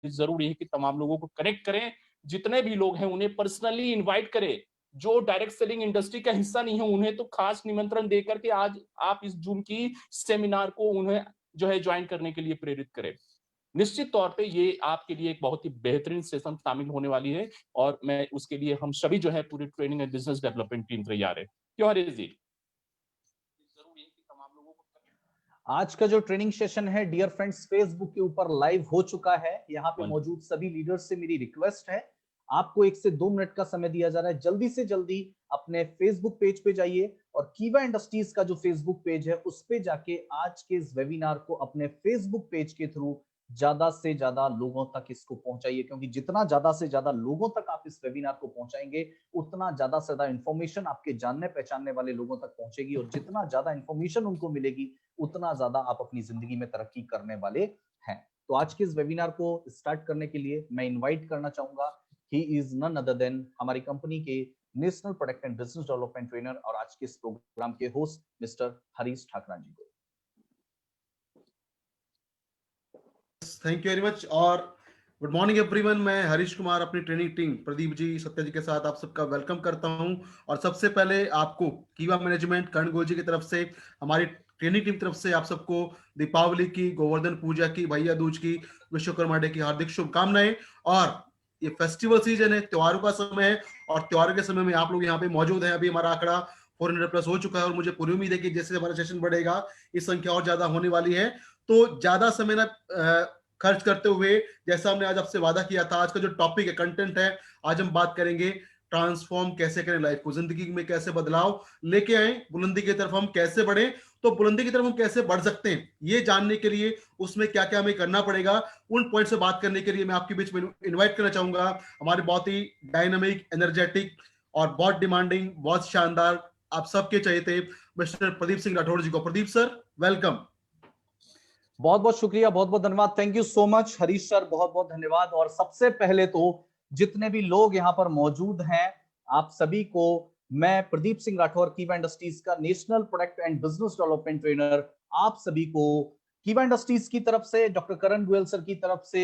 जरूरी है कि तमाम लोगों को कनेक्ट करें, जितने भी लोग हैं उन्हें पर्सनली इनवाइट करें। जो डायरेक्ट सेलिंग इंडस्ट्री का हिस्सा नहीं है उन्हें तो खास निमंत्रण देकर के आज आप इस जूम की सेमिनार को उन्हें जो है ज्वाइन करने के लिए प्रेरित करें। निश्चित तौर पे ये आपके लिए एक बहुत ही बेहतरीन सेशन शामिल होने वाली है और मैं उसके लिए हम सभी जो है पूरी training and business development team तैयार है। क्यों हरीश जी? जरूरी है कि तमाम लोगों को आज का जो ट्रेनिंग सेशन है डियर फ्रेंड्स फेसबुक के ऊपर लाइव हो चुका है। यहाँ पे वन मौजूद सभी लीडर्स से मेरी रिक्वेस्ट है, आपको 1 से 2 मिनट का समय दिया जा रहा है। जल्दी से जल्दी अपने फेसबुक पेज पे जाइए और कीवा इंडस्ट्रीज का जो फेसबुक पेज है उस पे जाके आज के इस वेबिनार को अपने फेसबुक पेज के थ्रू ज्यादा से ज्यादा लोगों तक इसको पहुंचाइए, क्योंकि जितना ज्यादा से ज्यादा लोगों तक आप इस वेबिनार को पहुंचाएंगे उतना ज्यादा से ज्यादा इंफॉर्मेशन आपके जानने पहचानने वाले लोगों तक पहुंचेगी, और जितना ज्यादा इंफॉर्मेशन उनको मिलेगी उतना ज्यादा आप अपनी जिंदगी में तरक्की करने वाले हैं। तो आज के इस वेबिनार को स्टार्ट करने के लिए मैं इनवाइट करना चाहूंगा, he is none other than हमारी कंपनी के national product and business development trainer और आज के इस प्रोग्राम के होस्ट मिस्टर हरीश ठाकरा जी को। थैंक यू वेरी मच और गुड मॉर्निंग एवरीवन। मैं हरीश कुमार अपनी ट्रेनिंग टीम प्रदीप जी सत्या जी के साथ आप सबका वेलकम करता हूं। और सबसे पहले आपको कीवा मैनेजमेंट कर्ण गोल जी की तरफ से, हमारी ट्रेनिंग टीम की तरफ से आप सबको दीपावली की, गोवर्धन पूजा की, भैया दूज की, विश्वकर्मा डे की हार्दिक शुभकामनाएं। और ये फेस्टिवल सीजन है, त्योहारों का समय है और त्योहारों के समय में आप लोग यहाँ पे मौजूद हैं। अभी हमारा आंकड़ा 400 प्लस हो चुका है और मुझे पूरी उम्मीद है कि जैसे हमारा सेशन बढ़ेगा इस संख्या और ज्यादा होने वाली है। तो ज्यादा समय ना खर्च करते हुए, जैसा हमने आज आपसे वादा किया था, आज का जो टॉपिक है, कंटेंट है, आज हम बात करेंगे ट्रांसफॉर्म कैसे करें लाइफ को, जिंदगी में कैसे बदलाव लेके आए, बुलंदी की तरफ हम कैसे बढ़े। तो बुलंदी की तरफ हम कैसे बढ़ सकते हैं ये जानने के लिए उसमें क्या क्या हमें करना पड़ेगा, उन पॉइंट से बात करने के लिए मैं आपके बीच में इन्वाइट करना चाहूंगा हमारे बहुत ही डायनामिक, एनर्जेटिक और बहुत डिमांडिंग, बहुत शानदार, आप सबके चहेते मिस्टर प्रदीप सिंह राठौड़ जी को। Pradeep sir, welcome. बहुत बहुत शुक्रिया, बहुत बहुत धन्यवाद। Thank you so much Harish sir, बहुत बहुत धन्यवाद। और सबसे पहले तो जितने भी लोग यहाँ पर मौजूद हैं आप सभी को मैं प्रदीप सिंह राठौर, कीवा इंडस्ट्रीज का national product and business development trainer, आप सभी को कीवा इंडस्ट्रीज की तरफ से, डॉक्टर करण गोयल सर की तरफ से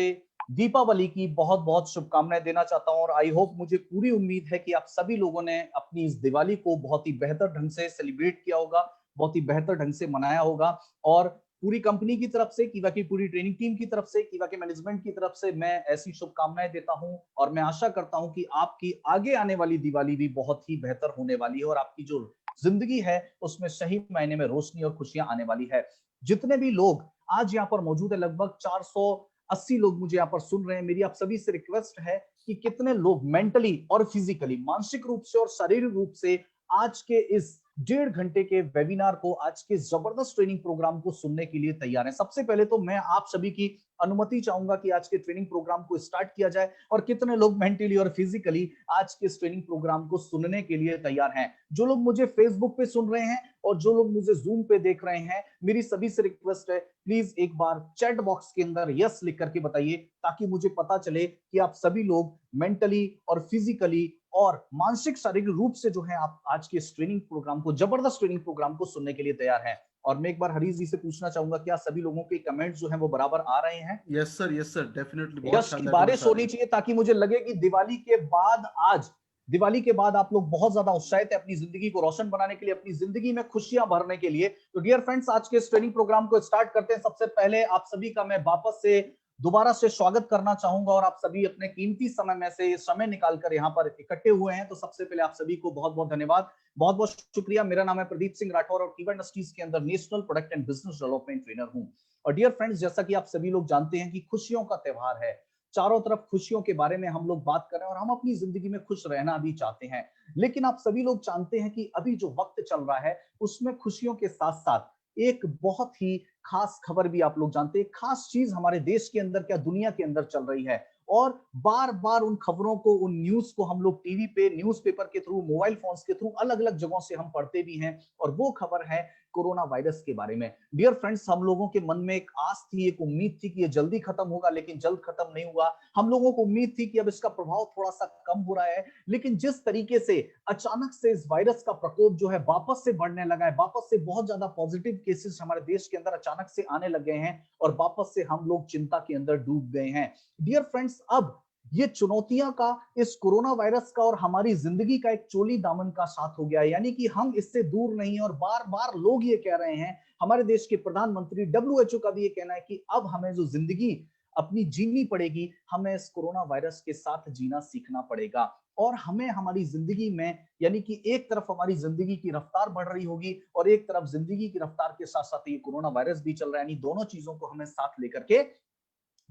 दीपावली की बहुत बहुत शुभकामनाएं देना चाहता हूं। और आई होप, मुझे पूरी उम्मीद है कि आप सभी लोगों ने अपनी इस दिवाली को बहुत ही बेहतर ढंग से सेलिब्रेट किया होगा, बहुत ही बेहतर ढंग से मनाया होगा। और पूरी कंपनी की तरफ से, कीवा की पूरी ट्रेनिंग टीम की तरफ से, कीवा के मैनेजमेंट की तरफ से मैं ऐसी शुभकामनाएं देता हूं और मैं आशा करता हूं कि आपकी आगे आने वाली दिवाली भी बहुत ही बेहतर होने वाली है और आपकी जो जिंदगी है उसमें सही मायने में रोशनी और खुशियां आने वाली है। जितने भी लोग आज यहाँ पर मौजूद है, लगभग 480 लोग मुझे यहाँ पर सुन रहे हैं। मेरी आप सभी से रिक्वेस्ट है कि कितने लोग मेंटली और फिजिकली, मानसिक रूप से और शारीरिक रूप से आज के इस 1.5 घंटे के वेबिनार को, आज के जबरदस्त ट्रेनिंग प्रोग्राम को सुनने के लिए तैयार हैं। सबसे पहले तो मैं आप सभी की अनुमति चाहूंगा कि आज के ट्रेनिंग प्रोग्राम को स्टार्ट किया जाए और कितने लोग मेंटली और फिजिकली आज के इस ट्रेनिंग प्रोग्राम को सुनने के लिए तैयार हैं। जो लोग मुझे फेसबुक पे सुन रहे हैं और जो लोग मुझे जूम पे देख रहे हैं, मेरी सभी से रिक्वेस्ट है, प्लीज एक बार चैट बॉक्स के अंदर यस लिख करके बताइए ताकि मुझे पता चले कि आप सभी लोग मेंटली और फिजिकली और मानसिक शारीरिक रूप से जो है आप आज के इस ट्रेनिंग प्रोग्राम को, जबरदस्त ट्रेनिंग प्रोग्राम को सुनने के लिए तैयार हैं। और मैं एक बार हरीश जी से पूछना चाहूंगा, क्या सभी लोगों के कमेंट्स जो हैं वो बराबर आ रहे हैं? यस सर, डेफिनेटली बहुत यश की शानदार बारिश कमेंट्स आ रहे होनी हैं। चाहिए ताकि मुझे लगे कि दिवाली के बाद, आज दिवाली के बाद आप लोग बहुत ज्यादा उत्साहित है अपनी जिंदगी को रोशन बनाने के लिए, अपनी जिंदगी में खुशियां भरने के लिए। तो डियर फ्रेंड्स, आज के इस ट्रेनिंग प्रोग्राम को स्टार्ट करते हैं। सबसे पहले आप सभी का मैं वापस से दोबारा से स्वागत करना चाहूंगा और आप सभी अपने कीमती समय में से समय निकालकर यहाँ पर इकट्ठे हुए हैं। तो सबसे पहले आप सभी को बहुत बहुत धन्यवाद, बहुत बहुत शुक्रिया। मेरा नाम है प्रदीप सिंह राठौर और कीवा इंडस्ट्रीज के अंदर national product and business development trainer हूं। और डियर फ्रेंड्स, जैसा कि आप सभी लोग जानते हैं कि खुशियों का त्योहार है, चारों तरफ खुशियों के बारे में हम लोग बात कर रहे हैं और हम अपनी जिंदगी में खुश रहना भी चाहते हैं। लेकिन आप सभी लोग जानते हैं कि अभी जो वक्त चल रहा है उसमें खुशियों के साथ साथ एक बहुत ही खास खबर भी आप लोग जानते हैं, खास चीज हमारे देश के अंदर, क्या दुनिया के अंदर चल रही है। और बार बार उन खबरों को, उन न्यूज को हम लोग टीवी पे, न्यूज़पेपर के थ्रू, मोबाइल फोन्स के थ्रू अलग अलग जगहों से हम पढ़ते भी हैं। और वो खबर है कोरोना वायरस के बारे में। डियर फ्रेंड्स, हम लोगों के मन में एक आस थी, एक उम्मीद थी कि ये जल्दी खत्म होगा, लेकिन जल्द खत्म नहीं हुआ। हम लोगों को उम्मीद थी कि अब इसका प्रभाव थोड़ा सा कम हो रहा है, लेकिन जिस तरीके से अचानक से इस वायरस का प्रकोप जो है वापस से बढ़ने लगा है, वापस से बहुत ज्यादा पॉजिटिव केसेस हमारे देश के अंदर अचानक से आने लग गए हैं और वापस से हम लोग चिंता के अंदर डूब गए हैं। डियर फ्रेंड्स, अब ये चुनौतियां का, इस कोरोना वायरस का और हमारी जिंदगी का एक चोली दामन का साथ हो गया है, यानी कि हम इससे दूर नहीं। और बार बार लोग ये कह रहे हैं, हमारे देश के प्रधानमंत्री, WHO का भी ये कहना है कि अब हमें जो जिंदगी अपनी जीनी पड़ेगी, हमें इस कोरोना वायरस के साथ जीना सीखना पड़ेगा। और हमें हमारी जिंदगी में, यानी कि एक तरफ हमारी जिंदगी की रफ्तार बढ़ रही होगी और एक तरफ जिंदगी की रफ्तार के साथ साथ ये कोरोना वायरस भी चल रहा है, यानी दोनों चीजों को हमें साथ लेकर के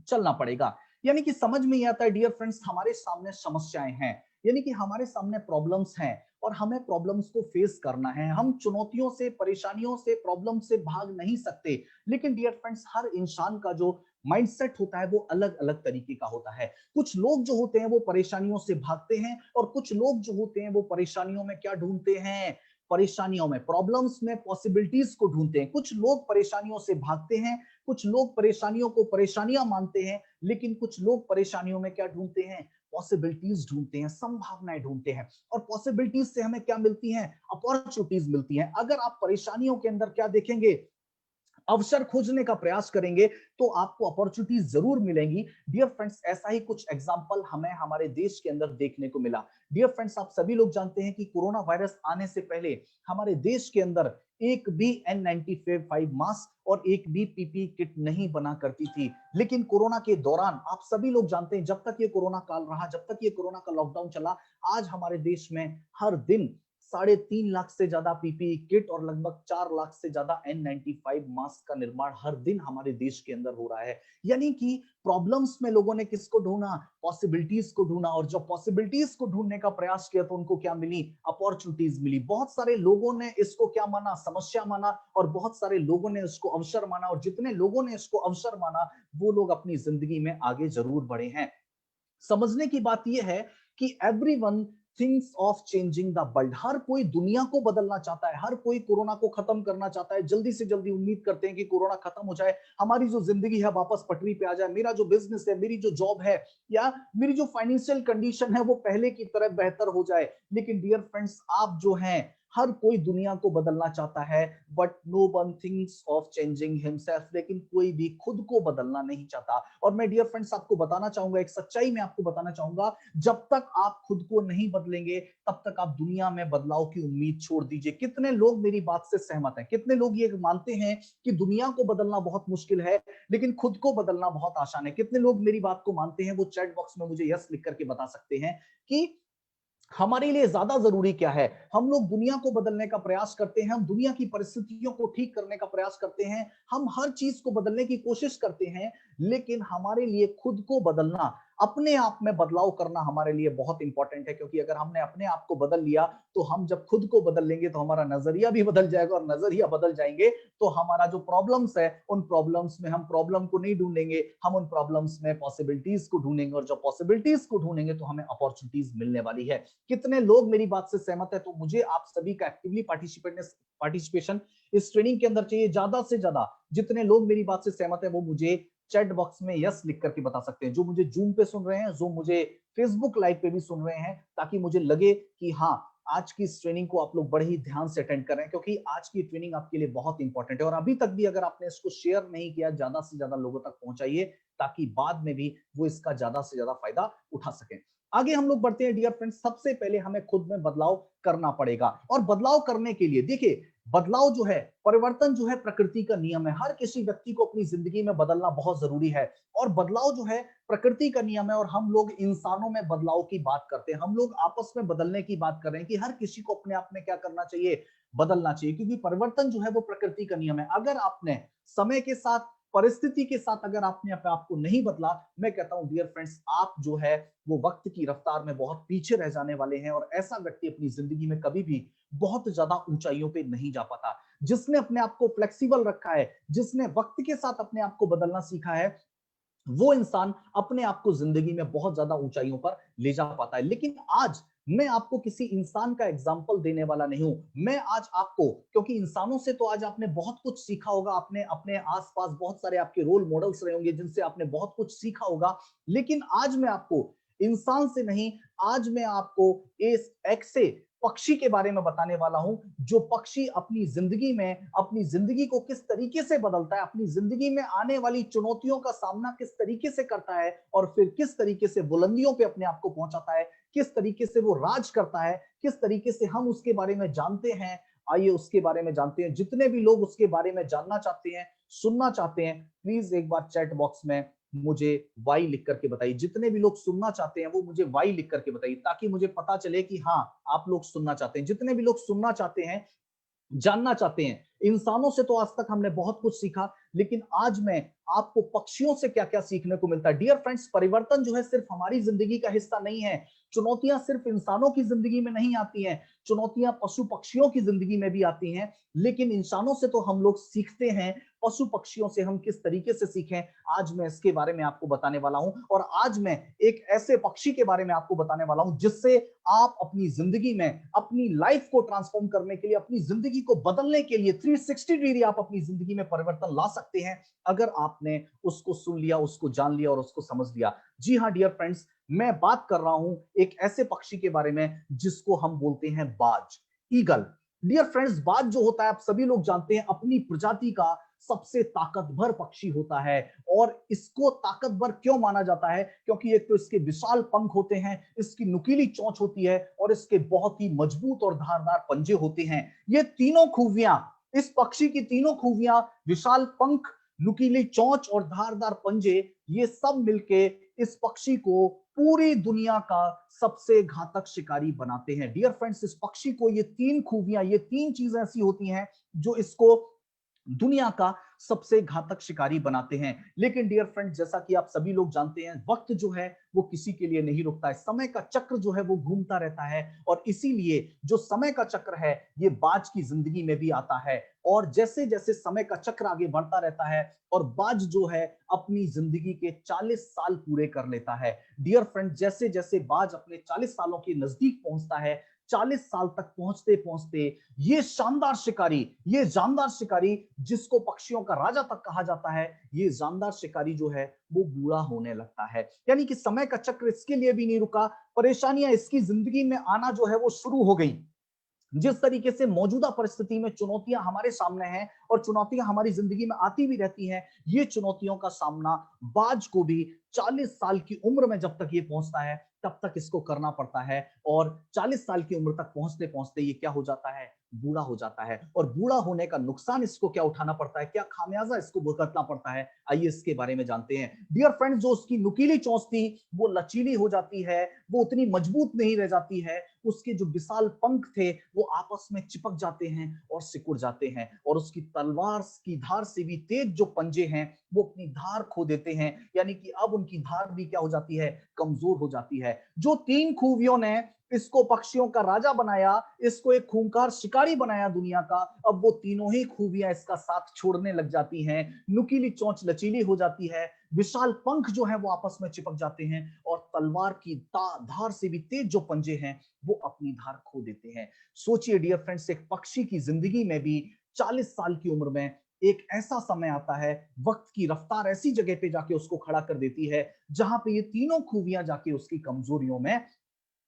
चलना पड़ेगा। यानी कि समझ में ये आता है डियर फ्रेंड्स, हमारे सामने समस्याएं हैं, यानी कि हमारे सामने प्रॉब्लम्स हैं और हमें प्रॉब्लम्स को फेस करना है। हम चुनौतियों से, परेशानियों से, प्रॉब्लम से भाग नहीं सकते। लेकिन डियर फ्रेंड्स, हर इंसान का जो माइंडसेट होता है वो अलग अलग तरीके का होता है। कुछ लोग जो होते हैं वो परेशानियों से भागते हैं और कुछ लोग जो होते हैं वो परेशानियों में क्या ढूंढते हैं, परेशानियों में, प्रॉब्लम्स में पॉसिबिलिटीज को ढूंढते हैं। कुछ लोग परेशानियों से भागते हैं, कुछ लोग परेशानियों को परेशानियां मानते हैं, लेकिन कुछ लोग परेशानियों में क्या ढूंढते हैं, पॉसिबिलिटीज ढूंढते हैं, संभावनाएं ढूंढते हैं। और पॉसिबिलिटीज से हमें क्या मिलती हैं, अपॉर्चुनिटीज मिलती हैं। अगर आप परेशानियों के अंदर क्या देखेंगे, अवसर खोजने का प्रयास करेंगे, तो आपको अपॉर्चुनिटीज जरूर मिलेंगी। डियर फ्रेंड्स, ऐसा ही कुछ एग्जांपल हमें हमारे देश के अंदर देखने को मिला। डियर फ्रेंड्स, आप सभी लोग जानते हैं कि कोरोना वायरस आने से पहले हमारे देश के अंदर एक भी N95 मास्क और एक भी PPE किट नहीं बना करती थी। लेकिन कोरोना के दौरान आप सभी लोग जानते हैं, जब तक ये कोरोना काल रहा, जब तक ये कोरोना का लॉकडाउन चला, आज हमारे देश में हर दिन 3.5 लाख से ज्यादा PPE किट और लगभग 4 लाख से ज्यादा N95 मास्क का निर्माण हर दिन हमारे देश के अंदर हो रहा है। यानी कि प्रॉब्लम्स में लोगों ने किसको ढूंढा, पॉसिबिलिटीज को ढूंढा। और जब पॉसिबिलिटीज को ढूंढने का प्रयास किया तो उनको क्या मिली, अपॉर्चुनिटीज मिली। बहुत सारे लोगों ने इसको क्या माना, समस्या माना, और बहुत सारे लोगों ने इसको अवसर माना। और जितने लोगों ने इसको अवसर माना वो लोग अपनी जिंदगी में आगे जरूर बढ़े हैं। समझने की बात यह है कि everyone thinks of changing the world. हर कोई दुनिया को बदलना चाहता है, हर कोई कोरोना को खत्म करना चाहता है। जल्दी से जल्दी उम्मीद करते हैं कि कोरोना खत्म हो जाए, हमारी जो जिंदगी है वापस पटरी पे आ जाए, मेरा जो बिजनेस है, मेरी जो जॉब है, या मेरी जो फाइनेंशियल कंडीशन है वो पहले की तरह बेहतर हो जाए। लेकिन डियर फ्रेंड्स, आप जो हैं, हर कोई दुनिया को बदलना चाहता है, but no one thinks of changing himself. लेकिन कोई भी खुद को बदलना नहीं चाहता। और मैं डियर फ्रेंड्स आपको बताना चाहूंगा, एक सच्चाई मैं आपको बताना चाहूंगा, जब तक आप खुद को नहीं बदलेंगे तब तक आप दुनिया में बदलाव की उम्मीद छोड़ दीजिए। कितने लोग मेरी बात से सहमत हैं, कितने लोग ये मानते हैं कि दुनिया को बदलना बहुत मुश्किल है लेकिन खुद को बदलना बहुत आसान है? कितने लोग मेरी बात को मानते हैं? वो चैट बॉक्स में मुझे यस लिख करके बता सकते हैं कि हमारे लिए ज्यादा जरूरी क्या है। हम लोग दुनिया को बदलने का प्रयास करते हैं, हम दुनिया की परिस्थितियों को ठीक करने का प्रयास करते हैं, हम हर चीज को बदलने की कोशिश करते हैं, लेकिन हमारे लिए खुद को बदलना, अपने आप में बदलाव करना हमारे लिए बहुत इंपॉर्टेंट है। क्योंकि अगर हमने अपने आप को बदल लिया तो हम जब खुद को बदल लेंगे तो हमारा नजरिया भी बदल जाएगा, और नजरिया बदल जाएंगे तो हमारा जो प्रॉब्लम्स है, उन प्रॉब्लम्स में हम प्रॉब्लम को नहीं ढूंढेंगे, हम उन प्रॉब्लम्स में पॉसिबिलिटीज को ढूंढेंगे। और जब पॉसिबिलिटीज को ढूंढेंगे तो हमें अपॉर्चुनिटीज मिलने वाली है। कितने लोग मेरी बात से सहमत है? तो मुझे आप सभी का एक्टिवली पार्टिसिपेशन इस ट्रेनिंग के अंदर चाहिए, ज्यादा से ज्यादा। जितने लोग मेरी बात से सहमत है वो मुझे चैट बॉक्स में यस लिख करके बता सकते हैं, जो मुझे जूम पे सुन रहे हैं, जो मुझे फेसबुक लाइव पे भी सुन रहे हैं, ताकि मुझे लगे कि हाँ, आज की इस ट्रेनिंग को आप लोग बड़े ही ध्यान से अटेंड कर रहे हैं, क्योंकि आज की ट्रेनिंग आपके लिए बहुत इंपॉर्टेंट है। और अभी तक भी अगर आपने इसको शेयर नहीं किया, ज्यादा से ज्यादा लोगों तक पहुंचाइए, ताकि बाद में भी वो इसका ज्यादा से ज्यादा फायदा उठा सकें। आगे हम लोग बढ़ते हैं डियर फ्रेंड्स। सबसे पहले हमें खुद में बदलाव करना पड़ेगा, और बदलाव करने के लिए देखिए, बदलाव जो है, परिवर्तन जो है, प्रकृति का नियम है। हर किसी व्यक्ति को अपनी जिंदगी में बदलना बहुत जरूरी है, और बदलाव जो है प्रकृति का नियम है। और हम लोग इंसानों में बदलाव की बात करते हैं, हम लोग आपस में बदलने की बात कर रहे हैं कि हर किसी को अपने आप में क्या करना चाहिए, बदलना चाहिए। क्योंकि परिवर्तन जो है वो प्रकृति का नियम है। अगर आपने समय के साथ, परिस्थिति के साथ अगर आपने अपने आप को नहीं बदला, मैं कहता हूं डियर फ्रेंड्स, आप जो है वो वक्त की रफ्तार में बहुत पीछे रह जाने वाले हैं। और ऐसा व्यक्ति अपनी जिंदगी में कभी भी बहुत ज्यादा ऊंचाइयों पे नहीं जा पाता। जिसने अपने आप को फ्लेक्सिबल रखा है, जिसने वक्त के साथ अपने आप को बदलना सीखा है, वो इंसान अपने आप को जिंदगी में बहुत ज्यादा ऊंचाइयों पर ले जा पाता है। लेकिन आज मैं आपको किसी इंसान का एग्जाम्पल देने वाला नहीं हूं। मैं आज आपको, क्योंकि इंसानों से तो आज आपने बहुत कुछ सीखा होगा, आपने अपने आसपास बहुत सारे आपके रोल मॉडल्स रहे होंगे जिनसे आपने बहुत कुछ सीखा होगा, लेकिन आज मैं आपको इंसान से नहीं, आज मैं आपको इस ऐसे पक्षी के बारे में बताने वाला हूं, जो पक्षी अपनी जिंदगी को किस तरीके से बदलता है, अपनी जिंदगी में आने वाली चुनौतियों का सामना किस तरीके से करता है और फिर किस तरीके से बुलंदियों पे अपने आप को पहुंचाता है, किस तरीके से वो राज करता है, किस तरीके से हम उसके बारे में जानते हैं। आइए उसके बारे में जानते हैं। जितने भी लोग उसके बारे में जानना चाहते हैं, सुनना चाहते हैं, प्लीज एक बार चैट बॉक्स में मुझे वाई लिख करके बताइए। जितने भी लोग सुनना चाहते हैं वो मुझे वाई लिख करके बताइए, ताकि मुझे पता चले कि हाँ, आप लोग सुनना चाहते हैं। जितने भी लोग सुनना चाहते हैं, जानना चाहते हैं। इंसानों से तो आज तक हमने बहुत कुछ सीखा, लेकिन आज मैं आपको पक्षियों से क्या क्या सीखने को मिलता है। डियर फ्रेंड्स, परिवर्तन जो है सिर्फ हमारी जिंदगी का हिस्सा नहीं है। चुनौतियां सिर्फ इंसानों की जिंदगी में नहीं आती हैं, चुनौतियां पशु पक्षियों की जिंदगी में भी आती हैं। लेकिन इंसानों से तो हम लोग सीखते हैं, पशु पक्षियों से हम किस तरीके से सीखें, आज मैं इसके बारे में आपको बताने वाला हूं। और आज मैं एक ऐसे पक्षी के बारे में आपको बताने वाला हूं जिससे आप अपनी जिंदगी में, अपनी लाइफ को ट्रांसफॉर्म करने के लिए, अपनी जिंदगी को बदलने के लिए 360 डिग्री आप अपनी जिंदगी में परिवर्तन ला सकते हैं, अगर आपने उसको सुन लिया, उसको जान लिया और उसको समझ लिया। जी हाँ डियर फ्रेंड्स, मैं बात कर रहा हूं एक ऐसे पक्षी के बारे में जिसको हम बोलते हैं बाज, ईगल। डियर फ्रेंड्स, बाज जो होता है, आप सभी लोग जानते हैं, अपनी प्रजाति का सबसे ताकतवर पक्षी होता है। और इसको ताकतवर क्यों माना जाता है? क्योंकि एक तो इसके विशाल पंख होते हैं, इसकी नुकीली चोंच होती है और इसके बहुत ही मजबूत और धारदार पंजे होते हैं। ये तीनों खूबियां, इस पक्षी की तीनों खूबियां, विशाल पंख, नुकीली चोंच और धारदार पंजे, ये सब मिलके इस पक्षी को पूरी दुनिया का सबसे घातक शिकारी बनाते हैं। डियर फ्रेंड्स, इस पक्षी को ये तीन खूबियां, ये तीन चीजें ऐसी होती हैं जो इसको दुनिया का सबसे घातक शिकारी बनाते हैं। लेकिन डियर फ्रेंड, जैसा कि आप सभी लोग जानते हैं, वक्त जो है वो किसी के लिए नहीं रुकता है, समय का चक्र जो है वो घूमता रहता है। और इसीलिए जो समय का चक्र है ये बाज की जिंदगी में भी आता है। और जैसे जैसे समय का चक्र आगे बढ़ता रहता है और बाज जो है अपनी जिंदगी के 40 साल पूरे कर लेता है। डियर फ्रेंड, जैसे जैसे बाज अपने 40 सालों के नजदीक पहुंचता है, 40 साल तक पहुंचते पहुंचते ये शानदार शिकारी, ये जानदार शिकारी जिसको पक्षियों का राजा तक कहा जाता है, ये जानदार शिकारी जो है वो बूढ़ा होने लगता है। यानी कि समय का चक्र इसके लिए भी नहीं रुका, परेशानियां इसकी जिंदगी में आना जो है वो शुरू हो गई। जिस तरीके से मौजूदा परिस्थिति में चुनौतियां हमारे सामने हैं और चुनौतियां हमारी जिंदगी में आती भी रहती हैं, ये चुनौतियों का सामना बाज को भी 40 साल की उम्र में जब तक ये पहुंचता है तब तक इसको करना पड़ता है। और 40 साल की उम्र तक पहुंचते पहुंचते ये क्या हो जाता है, बूढ़ा हो जाता है। और बूढ़ा होने का नुकसान इसको क्या उठाना पड़ता है, क्या खामियाजा इसको भुगतना पड़ता है, आइए इसके बारे में जानते हैं। डियर फ्रेंड्स, जो उसकी नुकीली चोंच थी वो लचीली हो जाती है, वो उतनी मजबूत नहीं रह जाती है। उसके जो विशाल पंख थे वो आपस में चिपक जाते हैं और सिकुड़ जाते हैं। और उसकी तलवार की धार से भी तेज जो पंजे हैं वो अपनी धार खो देते हैं, यानी कि अब उनकी धार भी क्या हो जाती है, कमजोर हो जाती है। जो तीन खूबियों ने इसको पक्षियों का राजा बनाया, इसको एक खूंखार शिकारी बनाया दुनिया का, अब वो तीनों ही खूबियां इसका साथ छोड़ने लग जाती हैं। नुकीली चोंच लचीली हो जाती है, विशाल पंख जो है वो आपस में चिपक जाते हैं और तलवार की धार से भी तेज जो पंजे हैं वो अपनी धार खो देते हैं। सोचिए डियर फ्रेंड्स, एक पक्षी की जिंदगी में भी 40 साल की उम्र में एक ऐसा समय आता है, वक्त की रफ्तार ऐसी जगह पे जाके उसको खड़ा कर देती है जहां पे ये तीनों खूबियां जाके उसकी कमजोरियों में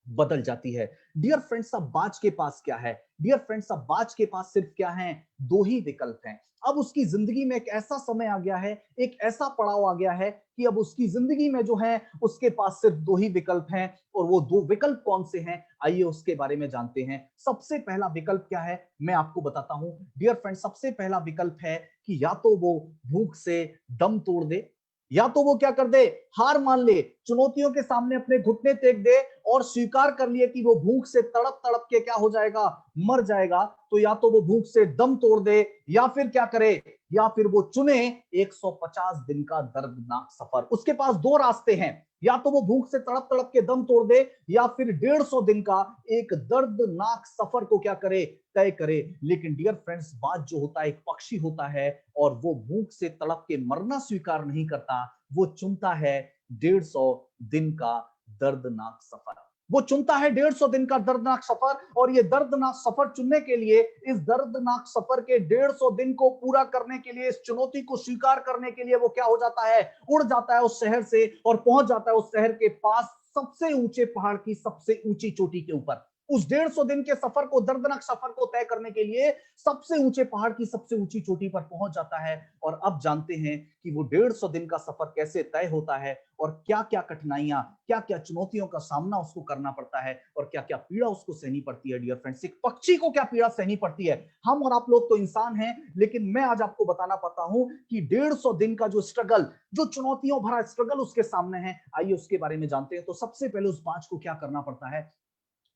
बदल जाती है। डियर फ्रेंड्स, अब बाज के पास क्या है? डियर फ्रेंड्स, अब बाज के पास सिर्फ क्या है, दो ही विकल्प हैं। अब उसकी जिंदगी में एक ऐसा समय आ गया है, एक ऐसा पड़ाव आ गया है कि अब उसकी जिंदगी में जो है उसके पास सिर्फ दो ही विकल्प हैं। और वो दो विकल्प कौन से हैं, आइए उसके बारे में जानते हैं। सबसे पहला विकल्प क्या है, मैं आपको बताता हूं। डियर फ्रेंड्स, सबसे पहला विकल्प है कि या तो वो भूख से दम तोड़ दे, या तो वो क्या कर दे, हार मान ले, चुनौतियों के सामने अपने घुटने टेक दे और स्वीकार कर लिए कि वो भूख से तड़प तड़प के क्या हो जाएगा, मर जाएगा। तो या तो वो भूख से दम तोड़ दे, या फिर क्या करे, या फिर वो चुने 150 दिन का दर्दनाक सफर। उसके पास दो रास्ते हैं, या तो वो भूख से तड़प तड़प के दम तोड़ दे, या फिर 150 दिन का एक दर्दनाक सफर को क्या करे, तय करे। लेकिन डियर फ्रेंड्स, बात जो होता है, एक पक्षी होता है और वो भूख से तड़प के मरना स्वीकार नहीं करता, वो चुनता है 150 दिन का दर्दनाक सफर। वो चुनता है 150 दिन का दर्दनाक सफर, और ये दर्दनाक सफर चुनने के लिए, इस दर्दनाक सफर के 150 दिन को पूरा करने के लिए, इस चुनौती को स्वीकार करने के लिए वो क्या हो जाता है, उड़ जाता है उस शहर से और पहुंच जाता है उस शहर के पास सबसे ऊंचे पहाड़ की सबसे ऊंची चोटी के ऊपर। उस 150 दिन के सफर को, दर्दनाक सफर को तय करने के लिए सबसे ऊंचे पहाड़ की सबसे ऊंची चोटी पर पहुंच जाता है। और अब जानते हैं कि वो 150 दिन का सफर कैसे तय होता है और क्या क्या कठिनाइयां, क्या क्या चुनौतियों का सामना उसको करना पड़ता है और क्या क्या पीड़ा उसको सहनी पड़ती है। डियर फ्रेंड्स, एक पक्षी को क्या पीड़ा सहनी पड़ती है। हम और आप लोग तो इंसान हैं, लेकिन मैं आज आपको बताना पाता हूं कि 150 दिन का जो स्ट्रगल, जो चुनौतियों भरा स्ट्रगल उसके सामने है, आइए उसके बारे में जानते हैं। तो सबसे पहले उस बाज को क्या करना पड़ता है,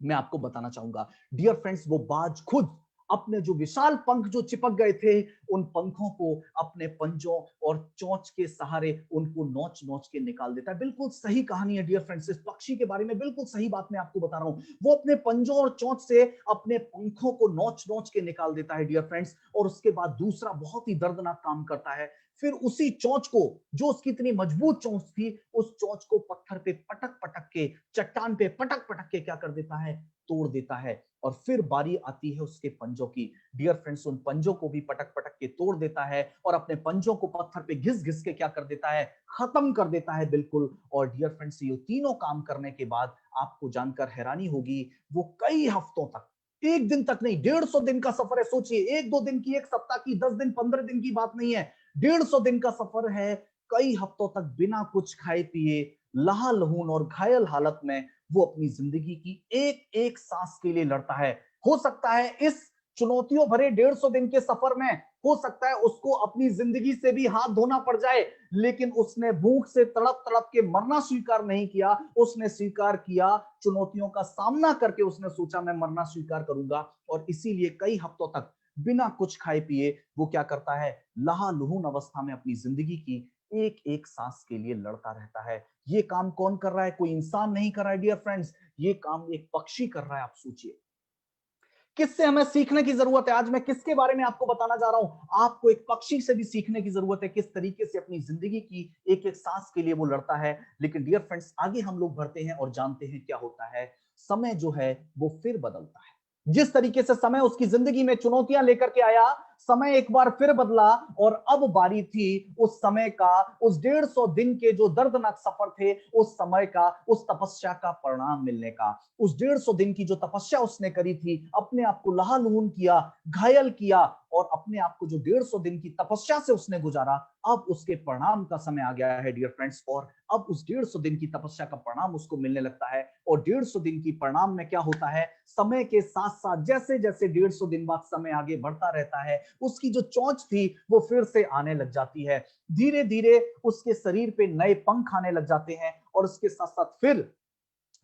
मैं आपको बताना चाहूंगा। डियर फ्रेंड्स, वो बाज खुद अपने जो विशाल पंख जो चिपक गए थे, उन पंखों को अपने पंजों और चोंच के सहारे उनको नोच नोच के निकाल देता है। बिल्कुल सही कहानी है डियर फ्रेंड्स, इस पक्षी के बारे में बिल्कुल सही बात मैं आपको बता रहा हूं। वो अपने पंजों और चोंच से अपने पंखों को नोच नोच के निकाल देता है डियर फ्रेंड्स। और उसके बाद दूसरा बहुत ही दर्दनाक काम करता है, फिर उसी चोंच को, जो उसकी इतनी मजबूत चोंच थी, उस चोंच को पत्थर पे पटक पटक के, चट्टान पे पटक पटक के क्या कर देता है, तोड़ देता है। और फिर बारी आती है उसके पंजों की। डियर फ्रेंड्स, उन पंजों को भी पटक पटक के तोड़ देता है और अपने पंजों को पत्थर पे घिस घिस के क्या कर देता है, खत्म कर देता है बिल्कुल। और डियर फ्रेंड्स, ये तीनों काम करने के बाद आपको जानकर हैरानी होगी, वो कई हफ्तों तक, एक दिन तक नहीं, 150 दिन का सफर है। सोचिए, एक दो दिन की, एक सप्ताह की, 10 दिन 15 दिन की बात नहीं है, 150 दिन का सफर है। कई हफ्तों तक बिना कुछ खाए पिए, लहून और घायल हालत में वो अपनी जिंदगी की एक एक सांस के लिए लड़ता है। हो सकता है इस चुनौतियों भरे 150 दिन के सफर में, हो सकता है उसको अपनी जिंदगी से भी हाथ धोना पड़ जाए, लेकिन उसने भूख से तड़प तड़प के मरना स्वीकार नहीं किया। उसने स्वीकार किया, चुनौतियों का सामना करके उसने सोचा मैं मरना स्वीकार करूंगा। और इसीलिए कई हफ्तों तक बिना कुछ खाए पिए वो क्या करता है, लहून अवस्था में अपनी जिंदगी की एक एक सांस के लिए लड़ता रहता है। ये काम कौन कर रहा है, कोई इंसान नहीं कर रहा है डियर फ्रेंड्स, ये काम एक पक्षी कर रहा है। आप सोचिए, किससे हमें सीखने की जरूरत है। आज मैं किसके बारे में आपको बताना जा रहा हूं, आपको एक पक्षी से भी सीखने की जरूरत है, किस तरीके से अपनी जिंदगी की एक एक सांस के लिए वो लड़ता है। लेकिन डियर फ्रेंड्स, आगे हम लोग बढ़ते हैं और जानते हैं क्या होता है। समय जो है वो फिर बदलता है। जिस तरीके से समय उसकी जिंदगी में चुनौतियां लेकर के आया, समय एक बार फिर बदला। और अब बारी थी उस समय का, उस 150 दिन के जो दर्दनाक सफर थे, उस समय का, उस तपस्या का परिणाम मिलने का। उस 150 दिन की जो तपस्या उसने करी थी, अपने आप को लहून किया, घायल किया, और अपने आप को जो 150 दिन की तपस्या से उसने गुजारा, अब उसके परिणाम का समय आ गया है डियर फ्रेंड्स। और अब उस 150 दिन की तपस्या का परिणाम उसको मिलने लगता है। और 150 दिन की परिणाम में क्या होता है, समय के साथ साथ जैसे जैसे 150 दिन बाद समय आगे बढ़ता रहता है, उसकी जो चोंच थी वो फिर से आने लग जाती है। धीरे धीरे उसके शरीर पे नए पंख आने लग जाते हैं और उसके साथ साथ फिर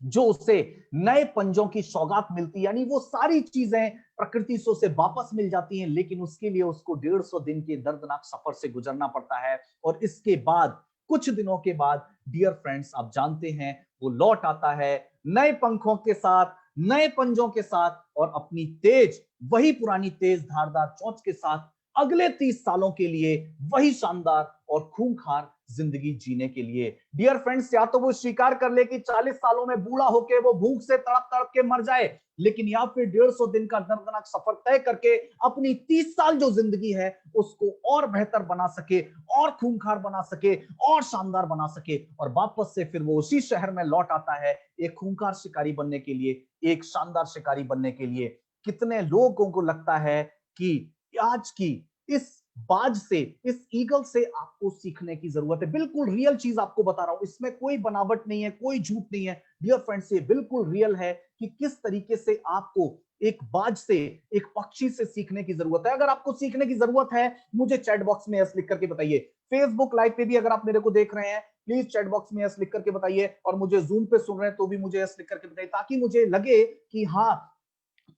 जो उसे नए पंजों की सौगात मिलती है, यानी वो सारी चीजें प्रकृति से उसे वापस मिल जाती हैं। लेकिन उसके लिए उसको 150 दिन के दर्दनाक सफर से गुजरना पड़ता है। और इसके बाद, कुछ दिनों के बाद डियर फ्रेंड्स, आप जानते हैं, वो लौट आता है नए पंखों के साथ, नए पंजों के साथ, और अपनी तेज, वही पुरानी तेज धारदार चोंच के साथ अगले 30 सालों के लिए वही शानदार और खूंखार जिंदगी जीने के लिए। डियर फ्रेंड्स, या तो वो स्वीकार कर ले कि 40 सालों में बूढ़ा होके वो भूख से तड़प तड़प के मर जाए, लेकिन या फिर 150 दिन का दर्दनाक सफर तय करके अपनी 30 साल जो जिंदगी है उसको और बेहतर बना सके, और खूंखार बना सके, और शानदार बना सके। और वापस से फिर वो उसी शहर में लौट आता है एक खूंखार शिकारी बनने के लिए, एक शानदार शिकारी बनने के लिए। कितने लोगों को लगता है कि आज की इस बाज से, इस ईगल से आपको सीखने की जरूरत है। बिल्कुल रियल चीज आपको बता रहा हूं, इसमें कोई बनावट नहीं है, कोई झूठ नहीं है डियर फ्रेंड्स, ये बिल्कुल रियल है कि किस तरीके से आपको एक बाज से, एक पक्षी से सीखने की जरूरत है। अगर आपको सीखने की जरूरत है, मुझे चैट बॉक्स में यस लिख करके बताइए। फेसबुक लाइव पे भी अगर आप मेरे को देख रहे हैं, प्लीज चैट बॉक्स में यस लिख करके बताइए। और मुझे जूम पे सुन रहे हैं तो भी मुझे यस लिख करके बताइए, ताकि मुझे लगे कि हाँ,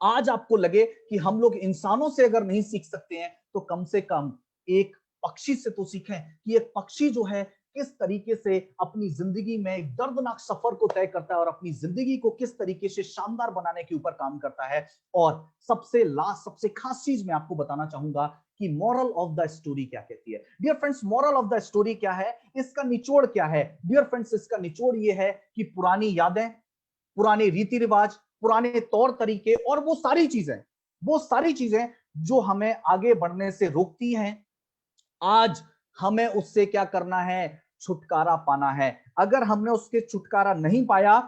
आज आपको लगे कि हम लोग इंसानों से अगर नहीं सीख सकते हैं तो कम से कम एक पक्षी से तो सीखें कि एक पक्षी जो है किस तरीके से अपनी जिंदगी में एक दर्दनाक सफर को तय करता है और अपनी जिंदगी को किस तरीके से शानदार बनाने के ऊपर काम करता है। और सबसे लास्ट, सबसे खास चीज मैं आपको बताना चाहूंगा कि मॉरल ऑफ द स्टोरी क्या कहती है। Dear friends, moral of the story क्या है, इसका निचोड़ क्या है। डियर फ्रेंड्स, इसका निचोड़ ये है कि पुरानी यादें, पुराने रीति रिवाज, पुराने तौर तरीके और वो सारी चीजें जो हमें आगे बढ़ने से रोकती हैं, आज हमें उससे क्या करना है, छुटकारा पाना है। अगर हमने उसके छुटकारा नहीं पाया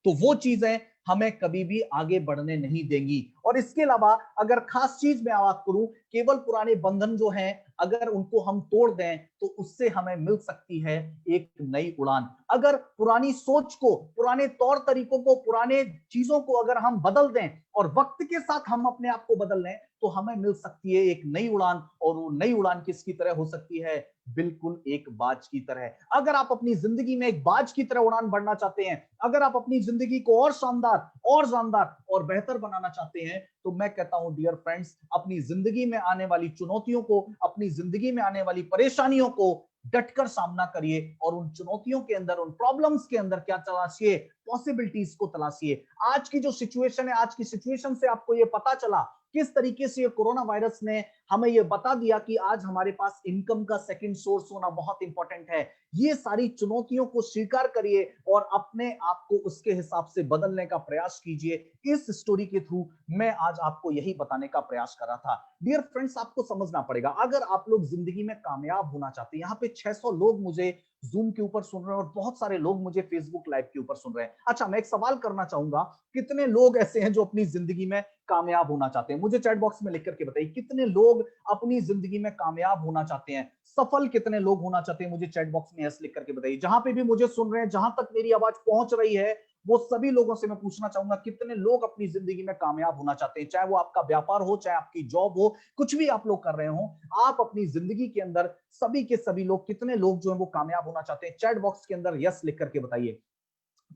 तो वो चीजें हमें कभी भी आगे बढ़ने नहीं देंगी। और इसके अलावा अगर खास चीज मैं बात करूं, केवल पुराने बंधन जो हैं अगर उनको हम तोड़ दें तो उससे हमें मिल सकती है एक नई उड़ान। अगर पुरानी सोच को, पुराने तौर तरीकों को, पुराने चीजों को अगर हम बदल दें और वक्त के साथ हम अपने आप को बदल लें तो हमें मिल सकती है एक नई उड़ान। और वो नई उड़ान किसकी तरह हो सकती है, बिल्कुल एक बाज की तरह। अगर आप अपनी जिंदगी में एक बाज की तरह उड़ान भरना चाहते हैं, अगर आप अपनी जिंदगी को और शानदार और जानदार और बेहतर बनाना चाहते हैं, तो मैं कहता हूं डियर फ्रेंड्स, अपनी जिंदगी में आने वाली चुनौतियों को, अपनी जिंदगी में आने वाली परेशानियों को डटकर सामना करिए और उन चुनौतियों के अंदर, उन प्रॉब्लम्स के अंदर क्या तलाशिए, पॉसिबिलिटीज को तलाशिए। आज की जो सिचुएशन है, आज की सिचुएशन से आपको ये पता चला किस तरीके से ये कोरोना वायरस ने हमें ये बता दिया कि आज हमारे पास इनकम का सेकंड सोर्स होना बहुत इंपॉर्टेंट है। ये सारी चुनौतियों को स्वीकार करिए और अपने आप को उसके हिसाब से बदलने का प्रयास कीजिए। इस स्टोरी के थ्रू मैं आज आपको यही बताने का प्रयास कर रहा था। डियर फ्रेंड्स, आपको समझना पड़ेगा, अगर आप लोग जिंदगी में कामयाब होना चाहते हैं, यहाँ पे 600 लोग मुझे जूम के ऊपर सुन रहे हैं और बहुत सारे लोग मुझे फेसबुक लाइव के ऊपर सुन रहे हैं। अच्छा, मैं एक सवाल करना चाहूंगा, कितने लोग ऐसे हैं जो अपनी जिंदगी में कामयाब होना चाहते हैं? मुझे चैट बॉक्स में लिख करके बताइए, कितने लोग अपनी जिंदगी में कामयाब होना चाहते हैं, सफल कितने लोग होना चाहते हैं? मुझे चैट बॉक्स में यस लिख करके बताइए। जहां पे भी मुझे सुन रहे हैं, जहां तक मेरी आवाज पहुंच रही है, वो सभी लोगों से मैं पूछना चाहूंगा, कितने लोग अपनी जिंदगी में कामयाब होना चाहते हैं? चाहे वो आपका व्यापार हो, चाहे आपकी जॉब हो, कुछ भी आप लोग कर रहे हो, आप अपनी जिंदगी के अंदर सभी के सभी लोग, कितने लोग जो है वो कामयाब होना चाहते हैं? चैट बॉक्स के अंदर यस लिख करके बताइए,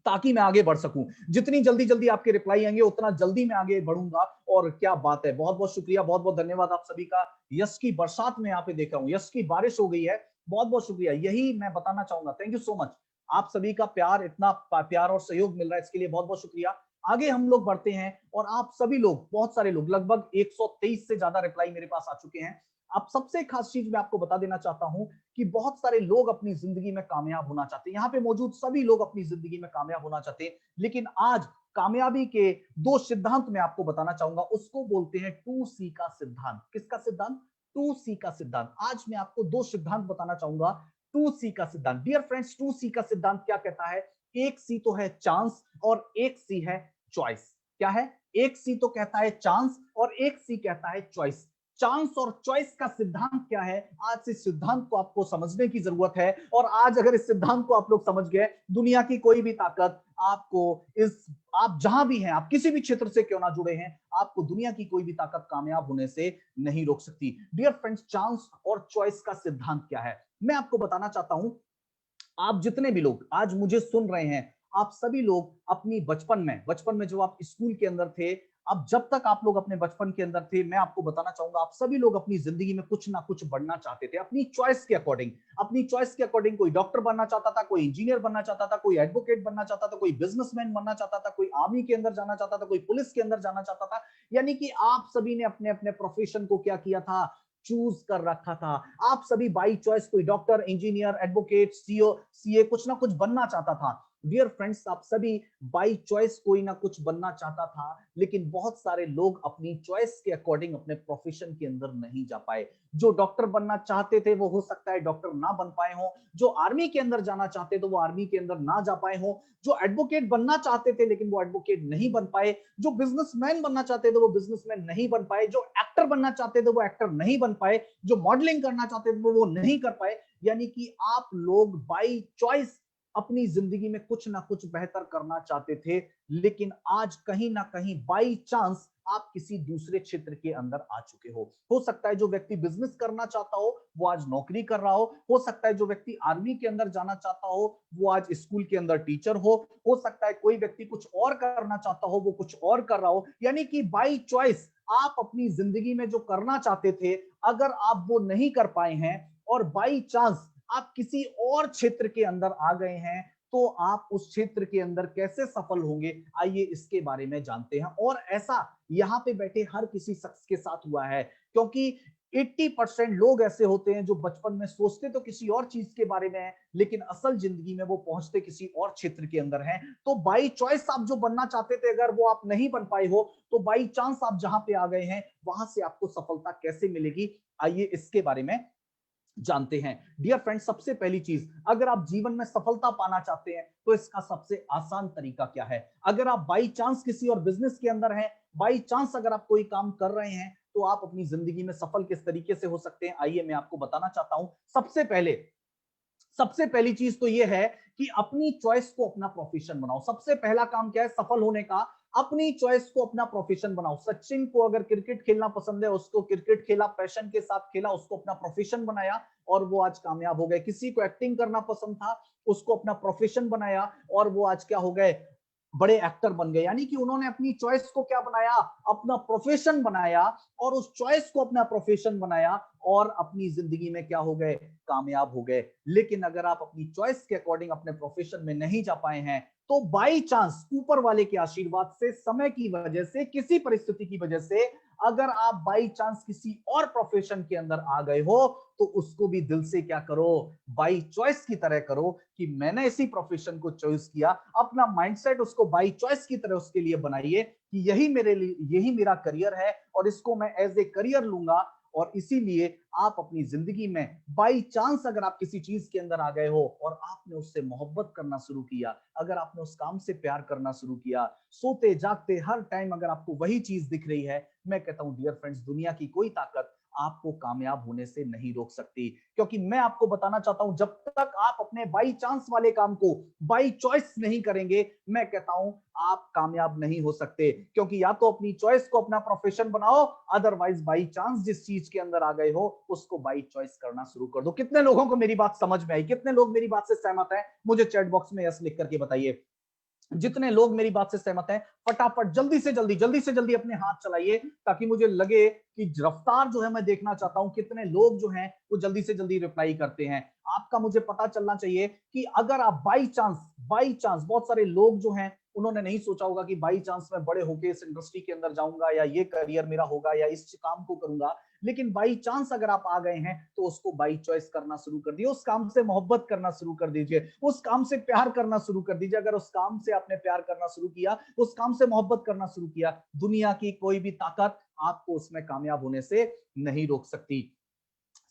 ताकि मैं आगे बढ़ सकूं। जितनी जल्दी जल्दी आपके रिप्लाई आएंगे उतना जल्दी मैं आगे बढ़ूंगा। और क्या बात है, बहुत बहुत शुक्रिया, बहुत बहुत धन्यवाद आप सभी का। यश की बरसात में यहाँ पे देख रहा हूं, यश की बारिश हो गई है, बहुत बहुत शुक्रिया। यही मैं बताना चाहूंगा, थैंक यू सो मच। आप सभी का प्यार, इतना प्यार और सहयोग मिल रहा है, इसके लिए बहुत बहुत शुक्रिया। आगे हम लोग बढ़ते हैं और आप सभी लोग, बहुत सारे लोग, लगभग 123 से ज्यादा रिप्लाई मेरे पास आ चुके हैं। आप सबसे खास चीज मैं आपको बता देना चाहता हूं कि बहुत सारे लोग अपनी जिंदगी में कामयाब होना चाहते हैं। यहाँ पे मौजूद सभी लोग अपनी जिंदगी में कामयाब होना चाहते हैं, लेकिन आज कामयाबी के दो सिद्धांत मैं आपको बताना चाहूंगा, उसको बोलते हैं 2C का सिद्धांत। किसका सिद्धांत? 2C का सिद्धांत। आज मैं आपको दो सिद्धांत बताना चाहूंगा, 2C का सिद्धांत। डियर फ्रेंड्स, 2C का सिद्धांत क्या कहता है? एक C तो है चांस और एक C है चॉइस। क्या है? एक C तो कहता है चांस और एक C कहता है चॉइस। चांस और चॉइस का सिद्धांत क्या है? आज इस सिद्धांत को आपको समझने की जरूरत है। और आज अगर इस सिद्धांत को आप लोग समझ गए, दुनिया की कोई भी ताकत आपको आप जहां भी हैं, आप किसी भी क्षेत्र से क्यों ना जुड़े हैं, आपको दुनिया की कोई भी ताकत कामयाब होने से नहीं रोक सकती। डियर फ्रेंड्स, चांस और चॉइस का सिद्धांत क्या है मैं आपको बताना चाहता हूं। आप जितने भी लोग आज मुझे सुन रहे हैं, आप सभी लोग अपनी बचपन में जो आप स्कूल के अंदर थे, अब जब तक आप लोग अपने बचपन के अंदर थे, मैं आपको बताना चाहूंगा, आप सभी लोग अपनी जिंदगी में कुछ ना कुछ बनना चाहते थे, अपनी चॉइस के अकॉर्डिंग। अपनी चॉइस के अकॉर्डिंग कोई डॉक्टर बनना चाहता था, कोई इंजीनियर बनना चाहता था, कोई एडवोकेट बनना चाहता था, कोई बिजनेसमैन बनना चाहता था, कोई आर्मी के अंदर जाना चाहता था, कोई पुलिस के अंदर जाना चाहता था। यानी कि आप सभी ने अपने अपने प्रोफेशन को क्या किया था? चूज कर रखा था। आप सभी बाई चॉइस कोई डॉक्टर, इंजीनियर, एडवोकेट, सीए कुछ ना कुछ बनना चाहता था। डियर फ्रेंड्स, आप सभी बाई चॉइस कोई ना कुछ बनना चाहता था, लेकिन बहुत सारे लोग अपनी चॉइस के अकॉर्डिंग अपने प्रोफेशन के अंदर नहीं जा पाए। जो डॉक्टर बनना चाहते थे वो हो सकता है डॉक्टर ना बन पाए हो, जो आर्मी के अंदर जाना चाहते तो वो आर्मी के अंदर ना जा पाए हो, जो एडवोकेट बनना चाहते थे लेकिन वो एडवोकेट नहीं बन पाए, जो बिजनेसमैन बनना चाहते थे वो बिजनेसमैन नहीं बन पाए, जो एक्टर बनना चाहते थे वो एक्टर नहीं बन पाए, जो मॉडलिंग करना चाहते थे वो नहीं कर पाए। यानी कि आप लोग बाई चॉइस अपनी जिंदगी में कुछ ना कुछ बेहतर करना चाहते थे, लेकिन आज कहीं ना कहीं बाई चांस आप किसी दूसरे क्षेत्र के अंदर आ चुके हो सकता है जो व्यक्ति बिजनेस करना चाहता हो वो आज नौकरी कर रहा हो सकता है जो व्यक्ति आर्मी के अंदर जाना चाहता हो वो आज स्कूल के अंदर टीचर हो सकता है कोई व्यक्ति कुछ और करना चाहता हो वो कुछ और कर रहा हो। यानी कि बाई चॉइस आप अपनी जिंदगी में जो करना चाहते थे, अगर आप वो नहीं कर पाए हैं और बाई चांस आप किसी और क्षेत्र के अंदर आ गए हैं, तो आप उस क्षेत्र के अंदर कैसे सफल होंगे, आइए इसके बारे में जानते हैं। और ऐसा यहाँ पे बैठे हर किसी शख्स के साथ हुआ है, क्योंकि 80% लोग ऐसे होते हैं जो बचपन में सोचते तो किसी और चीज के बारे में है, लेकिन असल जिंदगी में वो पहुंचते किसी और क्षेत्र के अंदर हैं। तो बाई चॉइस आप जो बनना चाहते थे, अगर वो आप नहीं बन पाए हो, तो बाई चांस आप जहां पे आ गए हैं, वहां से आपको सफलता कैसे मिलेगी, आइए इसके बारे में जानते हैं। डियर फ्रेंड्स, सबसे पहली चीज, अगर आप जीवन में सफलता पाना चाहते हैं तो इसका सबसे आसान तरीका क्या है? अगर आप बाई चांस किसी और बिजनेस के अंदर हैं, बाई चांस अगर आप कोई काम कर रहे हैं, तो आप अपनी जिंदगी में सफल किस तरीके से हो सकते हैं, आइए मैं आपको बताना चाहता हूं। सबसे पहली चीज तो यह है कि अपनी चॉइस को अपना प्रोफेशन बनाओ। सबसे पहला काम क्या है सफल होने का? अपनी चॉइस को अपना प्रोफेशन बनाओ। सचिन को अगर क्रिकेट खेलना पसंद है, उसको क्रिकेट खेला, पैशन के साथ खेला, उसको अपना प्रोफेशन बनाया और वो आज कामयाब हो गए। किसी को एक्टिंग करना पसंद था, उसको अपना प्रोफेशन बनाया और वो आज क्या हो गए, बड़े एक्टर बन गए। यानी कि उन्होंने अपनी चॉइस को क्या बनाया, अपना प्रोफेशन बनाया, और उस चॉइस को अपना प्रोफेशन बनाया और अपनी जिंदगी में क्या हो गए, कामयाब हो गए। लेकिन अगर आप अपनी चॉइस के अकॉर्डिंग अपने प्रोफेशन में नहीं जा पाए हैं, तो बाई चांस ऊपर वाले के आशीर्वाद से, समय की वजह से, किसी परिस्थिति की वजह से, अगर आप बाई चांस किसी और प्रोफेशन के अंदर आ गए हो, तो उसको भी दिल से क्या करो, बाई चॉइस की तरह करो कि मैंने इसी प्रोफेशन को चॉइस किया। अपना माइंडसेट उसको बाई चॉइस की तरह उसके लिए बनाइए कि यही मेरे लिए, यही मेरा करियर है और इसको मैं एज ए करियर लूंगा। और इसीलिए आप अपनी जिंदगी में बाई चांस अगर आप किसी चीज के अंदर आ गए हो और आपने उससे मोहब्बत करना शुरू किया, अगर आपने उस काम से प्यार करना शुरू किया, सोते जागते हर टाइम अगर आपको वही चीज दिख रही है, मैं कहता हूं डियर फ्रेंड्स, दुनिया की कोई ताकत आपको कामयाब होने से नहीं रोक सकती। क्योंकि मैं आपको बताना चाहता हूं, जब तक आप अपने बाई चांस वाले काम को बाई चॉइस नहीं करेंगे, मैं कहता हूं आप कामयाब नहीं हो सकते। क्योंकि या तो अपनी चॉइस को अपना प्रोफेशन बनाओ, अदरवाइज बाई चांस जिस चीज के अंदर आ गए हो उसको बाई चॉइस करना शुरू कर दो। कितने लोगों को मेरी बात समझ में आई? कितने लोग मेरी बात से सहमत हैं? मुझे चैट बॉक्स में यस लिख करके बताइए। जितने लोग मेरी बात से सहमत हैं, फटाफट जल्दी से जल्दी अपने हाथ चलाइए, ताकि मुझे लगे कि रफ्तार जो है मैं देखना चाहता हूं, कितने लोग जो हैं वो जल्दी से जल्दी रिप्लाई करते हैं। आपका मुझे पता चलना चाहिए कि अगर आप बाई चांस बहुत सारे लोग जो हैं उन्होंने नहीं सोचा होगा कि बाई चांस मैं बड़े होके इस इंडस्ट्री के अंदर जाऊंगा या ये करियर मेरा होगा या इस काम को करूंगा। लेकिन बाई चांस अगर आप आ गए हैं तो उसको बाई चॉइस करना शुरू कर दिए, उस काम से मोहब्बत करना शुरू कर दीजिए, उस काम से प्यार करना शुरू कर दीजिए। अगर उस काम से आपने प्यार करना शुरू किया, उस काम से मोहब्बत करना शुरू किया, दुनिया की कोई भी ताकत आपको उसमें कामयाब होने से नहीं रोक सकती।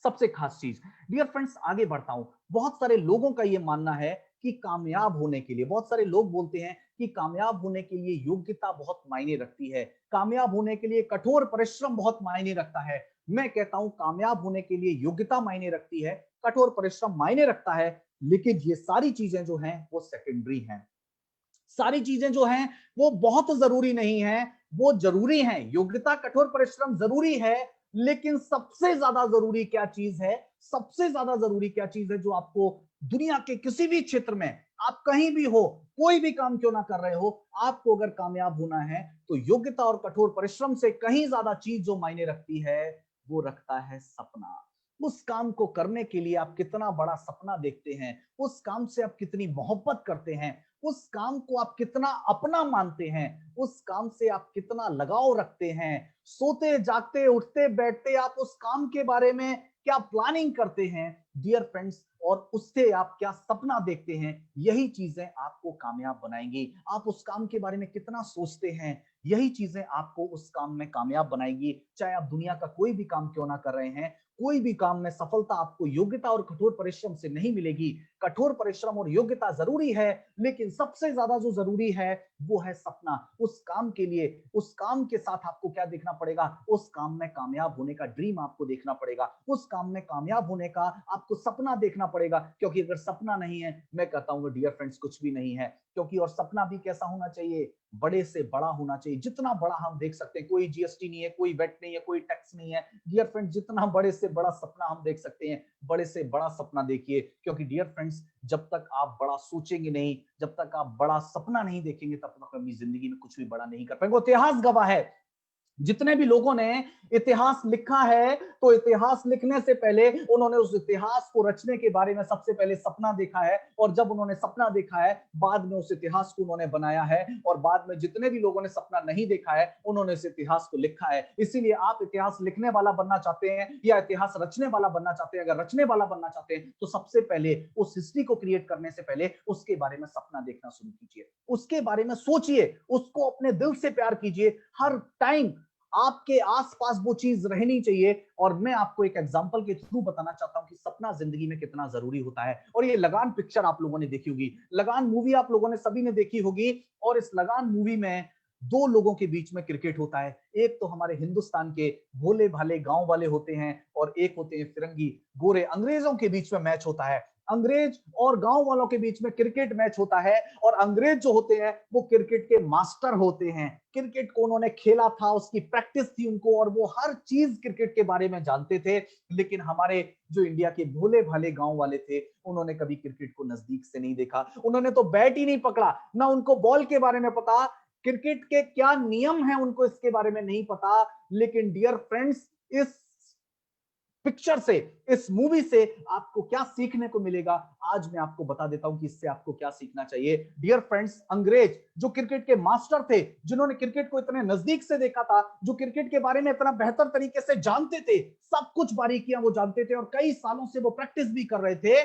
सबसे खास चीज, डियर फ्रेंड्स, आगे बढ़ता हूं। बहुत सारे लोगों का यह मानना है कि कामयाब होने के लिए, बहुत सारे लोग बोलते हैं कि कामयाब होने के लिए योग्यता बहुत मायने रखती है, कामयाब होने के लिए कठोर परिश्रम बहुत मायने रखता है। मैं कहता हूं कामयाब होने के लिए योग्यता मायने रखती है, कठोर परिश्रम मायने रखता है, लेकिन ये सारी चीजें जो हैं वो सेकेंडरी हैं। सारी चीजें जो हैं वो बहुत जरूरी नहीं है, वो जरूरी हैं। योग्यता, कठोर परिश्रम जरूरी है, लेकिन सबसे ज्यादा जरूरी क्या चीज है, सबसे ज्यादा जरूरी क्या चीज है जो आपको दुनिया के किसी भी क्षेत्र में, आप कहीं भी हो, कोई भी काम क्यों ना कर रहे हो, आपको अगर कामयाब होना है तो योग्यता और कठोर परिश्रम से कहीं ज्यादा चीज जो मायने रखती है, वो रखता है सपना। उस काम को करने के लिए आप कितना बड़ा सपना देखते हैं, उस काम से आप कितनी मोहब्बत करते हैं, उस काम को आप कितना अपना मानते हैं, उस काम से आप कितना लगाव रखते हैं, सोते जागते उठते बैठते आप उस काम के बारे में क्या प्लानिंग करते हैं डियर फ्रेंड्स, और उससे आप क्या सपना देखते हैं, यही चीजें आपको कामयाब बनाएंगी। आप उस काम के बारे में कितना सोचते हैं, यही चीजें आपको उस काम में कामयाब बनाएंगी। चाहे आप दुनिया का कोई भी काम क्यों ना कर रहे हैं, कोई भी काम में सफलता आपको योग्यता और कठोर परिश्रम से नहीं मिलेगी। कठोर परिश्रम और योग्यता जरूरी है, लेकिन सबसे ज्यादा जो जरूरी है वो है सपना। उस काम के लिए, उस काम के साथ आपको क्या देखना पड़ेगा, उस काम में कामयाब होने का ड्रीम आपको देखना पड़ेगा, उस काम में कामयाब होने का आपको सपना देखना पड़ेगा। क्योंकि अगर सपना नहीं है, मैं कहता हूं डियर फ्रेंड्स, कुछ भी नहीं है। क्योंकि और सपना भी कैसा होना चाहिए, बड़े से बड़ा होना चाहिए। जितना बड़ा हम देख सकते हैं, कोई जीएसटी नहीं है, कोई वेट नहीं है, कोई टैक्स नहीं है डियर फ्रेंड्स, जितना बड़े से बड़ा सपना हम देख सकते हैं, बड़े से बड़ा सपना देखिए। क्योंकि डियर फ्रेंड्स, जब तक आप बड़ा सोचेंगे नहीं, जब तक आप बड़ा सपना नहीं देखेंगे, तब तक अपनी जिंदगी में कुछ भी बड़ा नहीं कर पाएंगे। इतिहास गवाह है, जितने भी लोगों ने इतिहास लिखा है, तो इतिहास लिखने से पहले उन्होंने उस इतिहास को रचने के बारे में सबसे पहले सपना देखा है, और जब उन्होंने सपना देखा है, बाद में उस इतिहास को उन्होंने बनाया है, और बाद में जितने भी लोगों ने सपना नहीं देखा है, उन्होंने इस इतिहास को लिखा है। इसीलिए आप इतिहास लिखने वाला बनना चाहते हैं या इतिहास रचने वाला बनना चाहते हैं, अगर रचने वाला बनना चाहते हैं तो सबसे पहले उस हिस्ट्री को क्रिएट करने से पहले उसके बारे में सपना देखना शुरू कीजिए, उसके बारे में सोचिए, उसको अपने दिल से प्यार कीजिए। हर टाइम आपके आसपास वो चीज रहनी चाहिए। और मैं आपको एक एग्जांपल के थ्रू बताना चाहता हूं कि सपना जिंदगी में कितना जरूरी होता है। और ये लगान पिक्चर आप लोगों ने देखी होगी, लगान मूवी आप लोगों ने सभी ने देखी होगी, और इस लगान मूवी में दो लोगों के बीच में क्रिकेट होता है। एक तो हमारे हिंदुस्तान के भोले भाले गांव वाले होते हैं, और एक होते हैं फिरंगी गोरे अंग्रेजों के बीच में मैच होता है। अंग्रेज और गांव वालों के बीच में क्रिकेट मैच होता है, और अंग्रेज जो होते हैं वो क्रिकेट के मास्टर होते हैं। क्रिकेट को उन्होंने खेला था, उसकी प्रैक्टिस थी उनको, और वो हर चीज क्रिकेट के बारे में जानते थे। लेकिन हमारे जो इंडिया के भोले भाले गांव वाले थे, उन्होंने कभी क्रिकेट को नजदीक से नहीं देखा, उन्होंने तो बैट ही नहीं पकड़ा, ना उनको बॉल के बारे में पता, क्रिकेट के क्या नियम हैं उनको इसके बारे में नहीं पता। लेकिन डियर फ्रेंड्स, इस पिक्चर से, इस मूवी से आपको क्या सीखने को मिलेगा, आज मैं आपको बता देता हूं कि इससे आपको क्या सीखना चाहिए। डियर फ्रेंड्स, अंग्रेज जो क्रिकेट के मास्टर थे, जिन्होंने क्रिकेट को इतने नजदीक से देखा था, जो क्रिकेट के बारे में इतना बेहतर तरीके से जानते थे, सब कुछ बारीकियां वो जानते थे, और कई सालों से वो प्रैक्टिस भी कर रहे थे।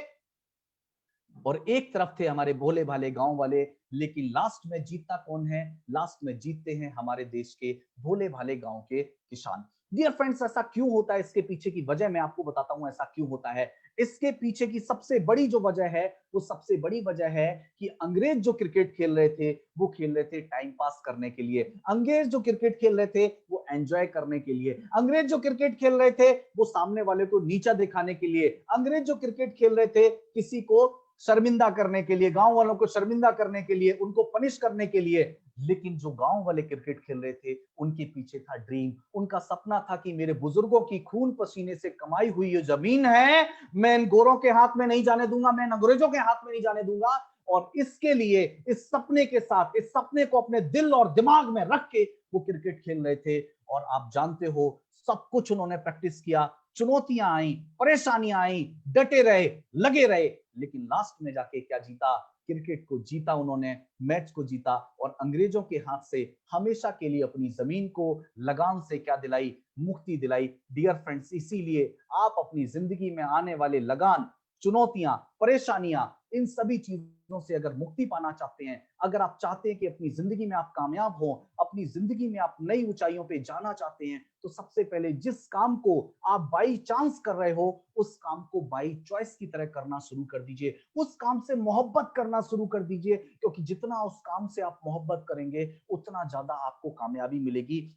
और एक तरफ थे हमारे भोले भाले गांव वाले। लेकिन लास्ट में जीतता कौन है? लास्ट में जीतते हैं हमारे देश के भोले भाले गांव के किसान। डियर फ्रेंड्स, ऐसा क्यों होता है? इसके पीछे की वजह मैं आपको बताता हूं, ऐसा क्यों होता है। इसके पीछे की सबसे बड़ी जो वजह है, वो सबसे बड़ी वजह है कि अंग्रेज जो क्रिकेट खेल रहे थे, वो खेल रहे थे टाइम पास करने के लिए। अंग्रेज जो क्रिकेट खेल रहे थे, वो एंजॉय करने के लिए। अंग्रेज जो क्रिकेट खेल रहे थे, वो सामने वाले को नीचा दिखाने के लिए। अंग्रेज जो क्रिकेट खेल रहे थे, किसी को शर्मिंदा करने के लिए, गांव वालों को शर्मिंदा करने के लिए, उनको पनिश करने के लिए। लेकिन जो गांव वाले क्रिकेट खेल रहे थे, उनके पीछे था ड्रीम, उनका सपना था कि मेरे बुजुर्गों की खून पसीने से कमाई हुई ये जमीन है, मैं इन गोरों के हाथ में नहीं जाने दूंगा, मैं इन अंग्रेजों के हाथ में नहीं जाने दूंगा। और इसके लिए, इस सपने के साथ, इस सपने को अपने दिल और दिमाग में रख के वो क्रिकेट खेल रहे थे। और आप जानते हो, सब कुछ उन्होंने प्रैक्टिस किया, चुनौतियां आई, परेशानियां आई, डटे रहे, लगे रहे, लेकिन लास्ट में जाके क्या जीता? क्रिकेट को जीता उन्होंने, मैच को जीता, और अंग्रेजों के हाथ से हमेशा के लिए अपनी जमीन को लगान से क्या दिलाई? मुक्ति दिलाई। डियर फ्रेंड्स, इसीलिए आप अपनी जिंदगी में आने वाले लगान, चुनौतियां, परेशानियां, इन सभी चीजों से अगर मुक्ति पाना चाहते हैं, अगर आप चाहते हैं कि अपनी जिंदगी में आप कामयाब हो, अपनी जिंदगी में आप नई ऊंचाइयों पे जाना चाहते हैं, तो सबसे पहले जिस काम को आप बाई चांस कर रहे हो, उस काम को बाई चॉइस की तरह करना शुरू कर दीजिए। उस काम से मोहब्बत करना शुरू कर दीजिए, क्योंकि जितना उस काम से आप मोहब्बत करेंगे, उतना ज्यादा आपको कामयाबी मिलेगी।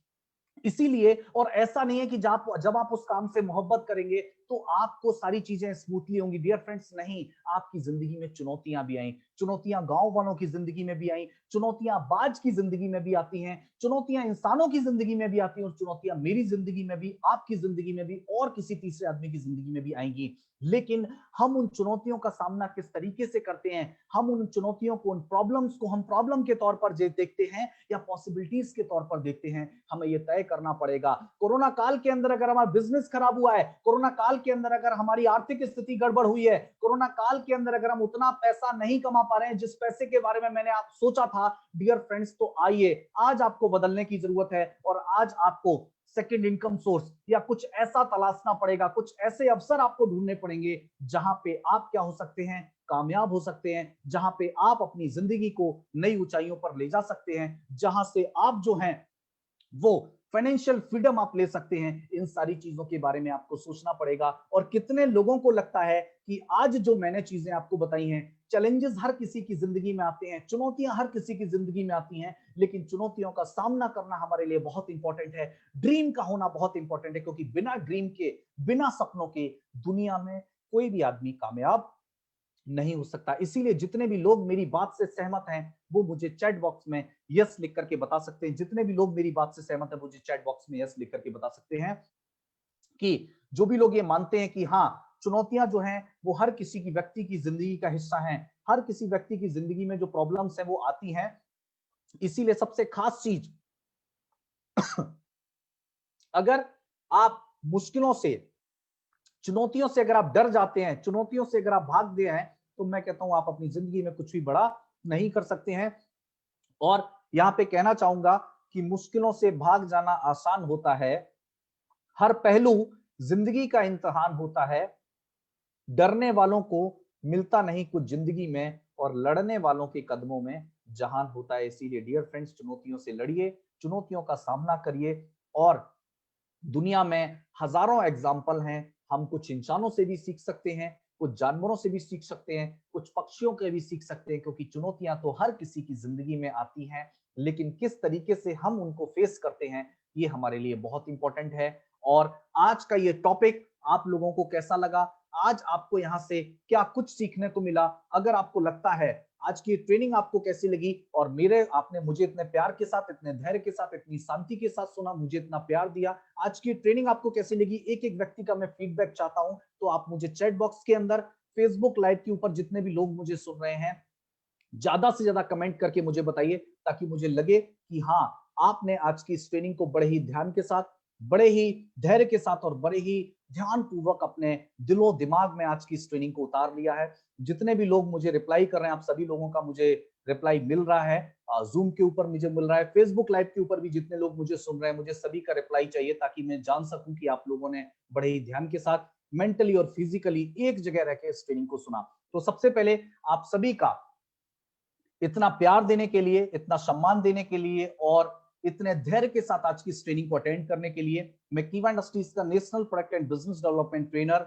इसीलिए, और ऐसा नहीं है कि जब आप उस काम से मोहब्बत करेंगे तो आपको सारी चीजें स्मूथली होंगी। डियर फ्रेंड्स, नहीं, आपकी जिंदगी में चुनौतियां भी आई, चुनौतियां गांव वालों की जिंदगी में भी आई, चुनौतियां बाज की जिंदगी में भी आती हैं, चुनौतियां इंसानों की जिंदगी में भी आती हैं, और चुनौतियां मेरी जिंदगी में भी, आपकी जिंदगी में भी, और किसी तीसरे आदमी की जिंदगी में भी आएंगी। लेकिन हम उन चुनौतियों का सामना किस तरीके से करते हैं, हम उन चुनौतियों को, उन प्रॉब्लम्स को हम प्रॉब्लम के तौर पर देखते हैं या पॉसिबिलिटीज के तौर पर देखते हैं, हमें यह तय करना पड़ेगा। कोरोना काल के अंदर अगर हमारा बिजनेस खराब हुआ है, कोरोना काल के अंदर अगर हमारी आर्थिक स्थिति गड़बड़ हुई है, कोरोना काल के अंदर अगर हम उतना पैसा नहीं कमा पा रहे हैं जिस पैसे के बारे में मैंने आप सोचा था, डियर फ्रेंड्स, तो आइए, आज आपको बदलने की जरूरत है, और आज आपको सेकेंड इनकम सोर्स या कुछ ऐसा तलाशना पड़ेगा, कुछ ऐसे अवसर आपको ढूंढने पड़ेंगे जहां पे आप क्या हो सकते हैं? कामयाब हो सकते हैं, जहां पे आप अपनी जिंदगी को नई ऊंचाइयों पर ले जा सकते हैं, जहां से आप जो हैं वो फाइनेंशियल फ्रीडम आप ले सकते हैं। इन सारी चीजों के बारे में आपको सोचना पड़ेगा। और कितने लोगों को लगता है कि आज जो मैंने चीजें आपको बताई हैं, चैलेंजेस हर किसी की जिंदगी में आते हैं, चुनौतियां हर किसी की जिंदगी में आती हैं, लेकिन चुनौतियों का सामना करना हमारे लिए बहुत इंपॉर्टेंट है, ड्रीम का होना बहुत इंपॉर्टेंट है, क्योंकि बिना ड्रीम के, बिना सपनों के दुनिया में कोई भी आदमी कामयाब नहीं हो सकता। इसीलिए जितने भी लोग मेरी बात से सहमत हैं, वो मुझे चैट बॉक्स में यस लिख करके बता सकते हैं। जितने भी लोग मेरी बात से सहमत हैं, मुझे चैट बॉक्स में यस लिख करके बता सकते हैं कि जो भी लोग ये मानते हैं कि हाँ, चुनौतियां जो हैं वो हर किसी की, व्यक्ति की जिंदगी का हिस्सा हैं, हर किसी व्यक्ति की जिंदगी में जो प्रॉब्लम्स हैं वो आती हैं। इसीलिए सबसे खास चीज अगर आप मुश्किलों से, चुनौतियों से अगर आप डर जाते हैं, चुनौतियों से अगर आप भाग गए हैं, तो मैं कहता हूं आप अपनी जिंदगी में कुछ भी बड़ा नहीं कर सकते हैं। और यहां पे कहना चाहूंगा कि मुश्किलों से भाग जाना आसान होता है, हर पहलू जिंदगी का इम्तिहान होता है, डरने वालों को मिलता नहीं कुछ जिंदगी में, और लड़ने वालों के कदमों में जहान होता है। इसीलिए डियर फ्रेंड्स, चुनौतियों से लड़िए, चुनौतियों का सामना करिए। और दुनिया में हजारों एग्जाम्पल हैं, हम कुछ इंसानों से भी सीख सकते हैं, कुछ जानवरों से भी सीख सकते हैं, कुछ पक्षियों के भी सीख सकते हैं, क्योंकि चुनौतियां तो हर किसी की जिंदगी में आती हैं, लेकिन किस तरीके से हम उनको फेस करते हैं, ये हमारे लिए बहुत इंपॉर्टेंट है। और आज का ये टॉपिक आप लोगों को कैसा लगा, आज आपको यहाँ से क्या कुछ सीखने को मिला? अगर आपको लगता है आज की ट्रेनिंग आपको कैसी लगी, और आपने मुझे इतने प्यार के साथ, इतने धैर्य के साथ, इतनी शांति के साथ सुना, मुझे इतना प्यार दिया, आज की ट्रेनिंग आपको कैसी लगी, एक एक व्यक्ति का मैं फीडबैक चाहता हूं। तो आप मुझे चैट बॉक्स के अंदर, फेसबुक लाइव के ऊपर जितने भी लोग मुझे सुन रहे हैं, ज्यादा से ज्यादा कमेंट करके मुझे बताइए, ताकि मुझे लगे कि हाँ, आपने आज की इस ट्रेनिंग को बड़े ही ध्यान के साथ, बड़े ही धैर्य के साथ और बड़े ही ध्यान पूर्वक अपने दिलो दिमाग में आज की इस ट्रेनिंग को उतार लिया है। जितने भी लोग मुझे रिप्लाई कर रहे हैं, आप सभी लोगों का मुझे रिप्लाई मिल रहा है, जूम के ऊपर मुझे मिल रहा है, फेसबुक लाइव के ऊपर भी जितने लोग मुझे सुन रहे हैं, मुझे सभी का रिप्लाई चाहिए, ताकि मैं जान सकूं कि आप लोगों ने बड़े ही ध्यान के साथ, मेंटली और फिजिकली एक जगह रह के इस ट्रेनिंग को सुना। तो सबसे पहले आप सभी का इतना प्यार देने के लिए, इतना सम्मान देने के लिए और इतने धैर्य के साथ आज की इस ट्रेनिंग को अटेंड करने के लिए मैं कीवा इंडस्ट्रीज का national product and business development trainer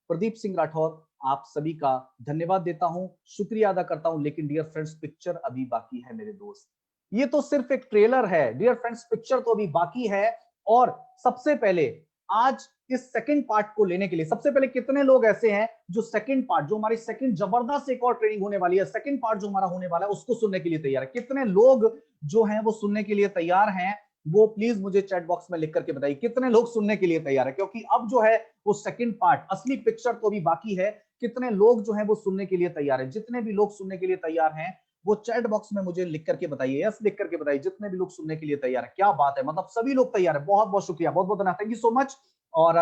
Pradeep Singh Rathore आप सभी का धन्यवाद देता हूं, शुक्रिया अदा करता हूं। लेकिन डियर फ्रेंड्स, पिक्चर अभी बाकी है मेरे दोस्त, ये तो सिर्फ एक ट्रेलर है डियर फ्रेंड्स, पिक्चर तो अभी बाकी है। और सबसे पहले आज इस सेकंड पार्ट को लेने के लिए, सबसे पहले कितने लोग ऐसे हैं जो सेकंड पार्ट, जो हमारी सेकंड जबरदस्त एक और ट्रेनिंग होने वाली है, सेकंड पार्ट जो हमारा होने वाला है, उसको सुनने के लिए तैयार है? कितने लोग जो हैं वो सुनने के लिए तैयार हैं? वो प्लीज मुझे चैट बॉक्स में लिख करके बताइए कितने लोग सुनने के लिए तैयार है, क्योंकि अब जो है वो सेकंड पार्ट, असली पिक्चर तो अभी बाकी है। कितने लोग जो है वो सुनने के लिए तैयार है? जितने भी लोग सुनने के लिए तैयार हैं, वो चैट बॉक्स में मुझे लिख करके बताइए, यस लिख करके बताइए, जितने भी लोग सुनने के लिए तैयार है। क्या बात है, मतलब सभी लोग तैयार है, बहुत बहुत शुक्रिया, बहुत बहुत धन्यवाद, थैंक यू सो मच। और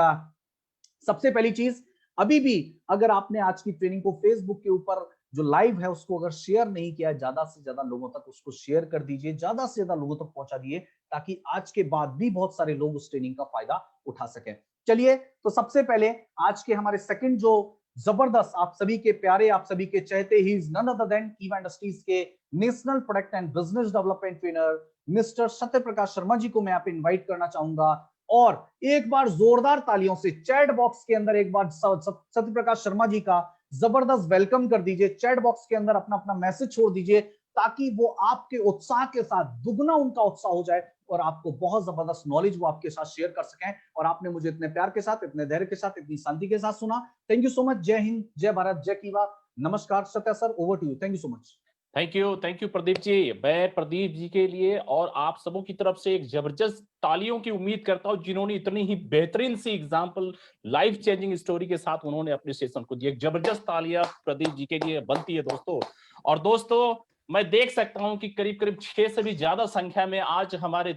सबसे पहली चीज, अभी भी अगर आपने आज की ट्रेनिंग को फेसबुक के ऊपर जो लाइव है उसको अगर शेयर नहीं किया, ज्यादा से ज्यादा लोगों तक उसको शेयर कर दीजिए, ज्यादा से ज्यादा लोगों तक पहुंचा दिए, ताकि आज के बाद भी बहुत सारे लोग उस ट्रेनिंग का फायदा उठा सकें। चलिए, तो सबसे पहले आज के हमारे सेकंड जो जबरदस्त, आप सभी के प्यारे, आप सभी के चहते, he is none other than Kiwa industries के national product and business development trainer mister Satya Prakash Sharma ji को मैं यहाँ पे इन्वाइट करना चाहूंगा। और एक बार जोरदार तालियों से चैट बॉक्स के अंदर एक बार सत्य प्रकाश शर्मा जी का जबरदस्त वेलकम कर दीजिए। चैट बॉक्स के अंदर अपना अपना मैसेज छोड़ दीजिए, ताकि वो आपके उत्साह के साथ दुगना उनका उत्साह हो जाए और आपको बहुत जबरदस्त नॉलेज वो आपके साथ शेयर कर सकें। और आपने मुझे इतने प्यार के साथ, इतने धैर्य के साथ, इतनी शांति के साथ सुना, थैंक यू सो मच। जय हिंद, जय भारत, जय कीवा, नमस्कार। Satya sir, over to you, thank you so much. Thank you Pradeep ji. मैं प्रदीप जी के लिए और आप सबों की तरफ से एक जबरदस्त तालियों की उम्मीद करता हूं, जिन्होंने इतनी ही बेहतरीन सी एग्जांपल, लाइफ चेंजिंग स्टोरी के साथ उन्होंने अपने सेशन को दिया। एक जबरदस्त तालियां प्रदीप जी के लिए बनती है दोस्तों। और दोस्तों, मैं देख सकता हूं कि करीब करीब 6 से भी ज्यादा संख्या में आज हमारे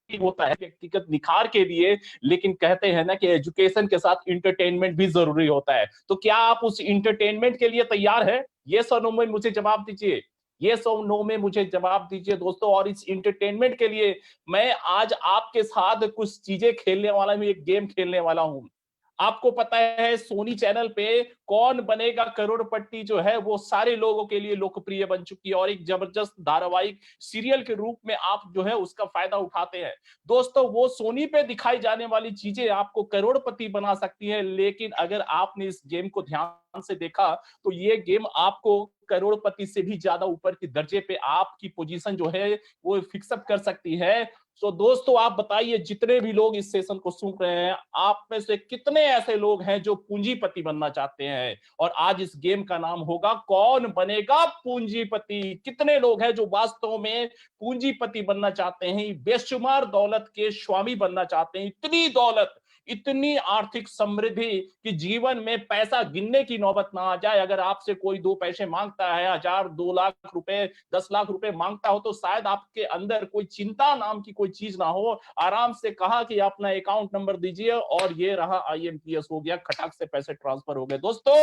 होता है व्यक्तिगत निखार के लिए, लेकिन कहते हैं ना कि एजुकेशन के साथ इंटरटेनमेंट भी जरूरी होता है। तो क्या आप उस इंटरटेनमेंट के लिए तैयार है? यस और नो में मुझे जवाब दीजिए, यस और नो में मुझे जवाब दीजिए दोस्तों। और इस इंटरटेनमेंट के लिए मैं आज आपके साथ कुछ चीजें खेलने वाला हूं, एक गेम खेलने वाला हूं। आपको पता है सोनी चैनल पे कौन बनेगा करोड़पति जो है वो सारे लोगों के लिए लोकप्रिय बन चुकी है, और एक जबरदस्त धारावाहिक सीरियल के रूप में आप जो है उसका फायदा उठाते हैं दोस्तों। वो सोनी पे दिखाई जाने वाली चीजें आपको करोड़पति बना सकती है, लेकिन अगर आपने इस गेम को ध्यान से देखा तो ये गेम आपको करोड़पति से भी ज्यादा ऊपर के दर्जे पे आपकी पोजीशन जो है वो फिक्सअप कर सकती है। तो दोस्तों आप बताइए, जितने भी लोग इस सेशन को सुन रहे हैं, आप में से कितने ऐसे लोग हैं जो पूंजीपति बनना चाहते हैं? और आज इस गेम का नाम होगा कौन बनेगा पूंजीपति। कितने लोग हैं जो वास्तव में पूंजीपति बनना चाहते हैं, बेशुमार दौलत के स्वामी बनना चाहते हैं, इतनी दौलत, इतनी आर्थिक समृद्धि कि जीवन में पैसा गिनने की नौबत ना आ जाए। अगर आपसे कोई 2 पैसे मांगता है, 1000, 2 लाख रुपए, 10 लाख रुपए मांगता हो, तो शायद आपके अंदर कोई चिंता नाम की कोई चीज ना हो। आराम से कहा कि अपना अकाउंट नंबर दीजिए और ये रहा IMPS हो गया, खटाक से पैसे ट्रांसफर हो गए। दोस्तों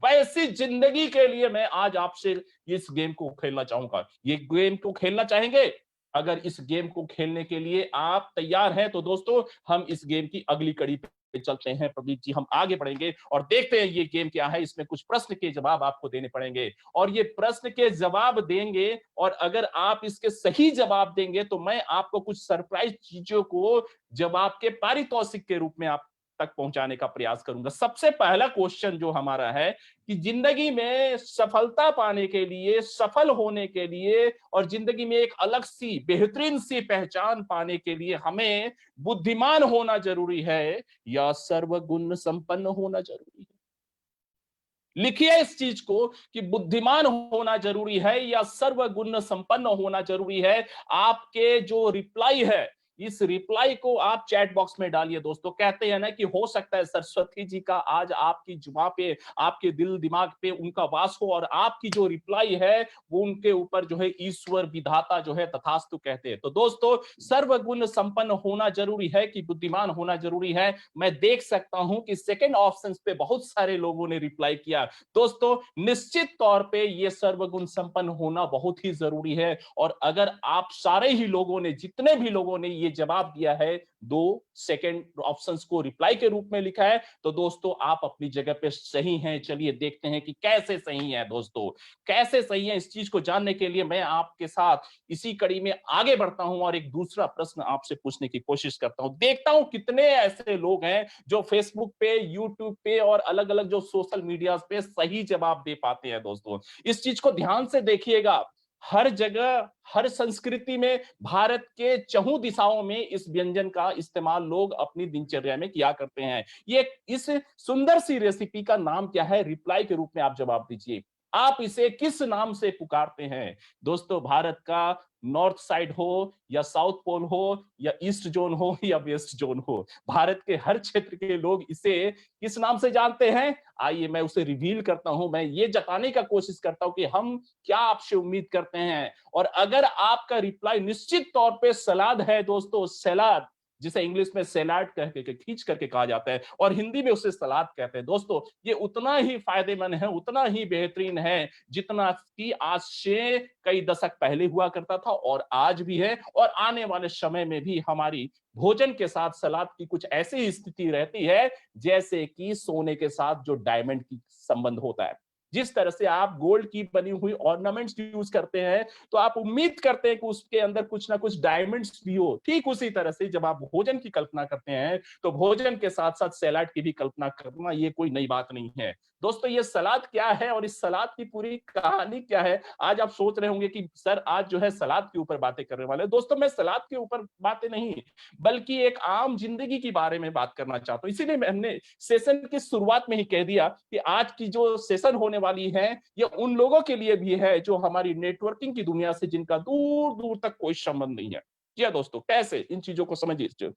वैसी जिंदगी के लिए मैं आज आपसे इस गेम को खेलना चाहूंगा। ये गेम को खेलना चाहेंगे? अगर इस गेम को खेलने के लिए आप तैयार हैं तो दोस्तों हम इस गेम की अगली कड़ी पे चलते हैं। प्रदीप जी, हम आगे बढ़ेंगे और देखते हैं ये गेम क्या है। इसमें कुछ प्रश्न के जवाब आपको देने पड़ेंगे और ये प्रश्न के जवाब देंगे, और अगर आप इसके सही जवाब देंगे तो मैं आपको कुछ सरप्राइज चीजों को जवाब के पारितोषिक के रूप में आप तक पहुंचाने का प्रयास करूंगा। सबसे पहला क्वेश्चन जो हमारा है कि जिंदगी में सफलता पाने के लिए, सफल होने के लिए और जिंदगी में एक अलग सी बेहतरीन सी पहचान पाने के लिए हमें बुद्धिमान होना जरूरी है या सर्वगुण संपन्न होना जरूरी है? लिखिए इस चीज को कि बुद्धिमान होना जरूरी है या सर्वगुण संपन्न होना जरूरी है। आपके जो रिप्लाई है, इस रिप्लाई को आप चैट बॉक्स में डालिए। दोस्तों कहते हैं ना कि हो सकता है सरस्वती जी का आज आपकी जुबान पे, आपके दिल दिमाग पे उनका वास हो और आपकी जो रिप्लाई है वो उनके ऊपर जो है ईश्वर विधाता जो है तथास्तु कहते हैं। तो दोस्तों सर्वगुण संपन्न होना जरूरी है कि बुद्धिमान होना जरूरी है? मैं देख सकता हूं कि सेकंड ऑप्शन पे बहुत सारे लोगों ने रिप्लाई किया। दोस्तों निश्चित तौर पे ये सर्वगुण संपन्न होना बहुत ही जरूरी है। और अगर आप सारे ही लोगों ने, जितने भी लोगों ने ये जवाब दिया है, 2 सेकंड ऑप्शंस को रिप्लाई के रूप में लिखा है, तो दोस्तों आप अपनी जगह पे सही हैं। चलिए देखते हैं कि कैसे सही है। दोस्तों कैसे सही है, इस चीज को जानने के लिए मैं आपके साथ इसी कड़ी में आगे बढ़ता हूं और एक दूसरा प्रश्न आपसे पूछने की कोशिश करता हूं। देखता हूं कितने ऐसे लोग हैं जो फेसबुक पे, यूट्यूब पे और अलग अलग जो सोशल मीडिया पे सही जवाब दे पाते हैं। दोस्तों इस चीज को ध्यान से देखिएगा। हर जगह, हर संस्कृति में, भारत के चहुं दिशाओं में इस व्यंजन का इस्तेमाल लोग अपनी दिनचर्या में किया करते हैं। ये इस सुंदर सी रेसिपी का नाम क्या है? रिप्लाई के रूप में आप जवाब दीजिए। आप इसे किस नाम से पुकारते हैं? दोस्तों भारत का नॉर्थ साइड हो या साउथ पोल हो या ईस्ट जोन हो या वेस्ट जोन हो, भारत के हर क्षेत्र के लोग इसे किस नाम से जानते हैं? आइए मैं उसे रिवील करता हूं। मैं ये जताने का कोशिश करता हूं कि हम क्या आपसे उम्मीद करते हैं। और अगर आपका रिप्लाई निश्चित तौर पे सलाद है दोस्तों, सलाद, जिसे इंग्लिश में सैलाड कह के खींच करके कहा जाता है और हिंदी में उसे सलाद कहते हैं। दोस्तों ये उतना ही फायदेमंद है, उतना ही बेहतरीन है जितना कि आज से कई दशक पहले हुआ करता था और आज भी है और आने वाले समय में भी हमारी भोजन के साथ सलाद की कुछ ऐसी स्थिति रहती है जैसे कि सोने के साथ जो डायमंड की संबंध होता है। जिस तरह से आप गोल्ड की बनी हुई ऑर्नामेंट्स यूज करते हैं तो आप उम्मीद करते हैं कि उसके अंदर कुछ ना कुछ डायमंड्स भी हो। ठीक उसी तरह से जब आप भोजन की कल्पना करते हैं तो भोजन के साथ साथ सलाद की भी कल्पना करना ये कोई नई बात नहीं है। दोस्तों ये सलाद क्या है और इस सलाद की पूरी कहानी क्या है? आज आप सोच रहे होंगे कि सर आज जो है सलाद के ऊपर बातें करने वाले। दोस्तों मैं सलाद के ऊपर बातें नहीं बल्कि एक आम जिंदगी के बारे में बात करना चाहता हूं। इसीलिए हमने सेशन की शुरुआत में ही कह दिया कि आज की जो सेशन होने वाली है ये उन लोगों के लिए भी है जो हमारी नेटवर्किंग की दुनिया से जिनका दूर दूर तक कोई संबंध नहीं है। जी दोस्तों कैसे इन चीजों को समझिए।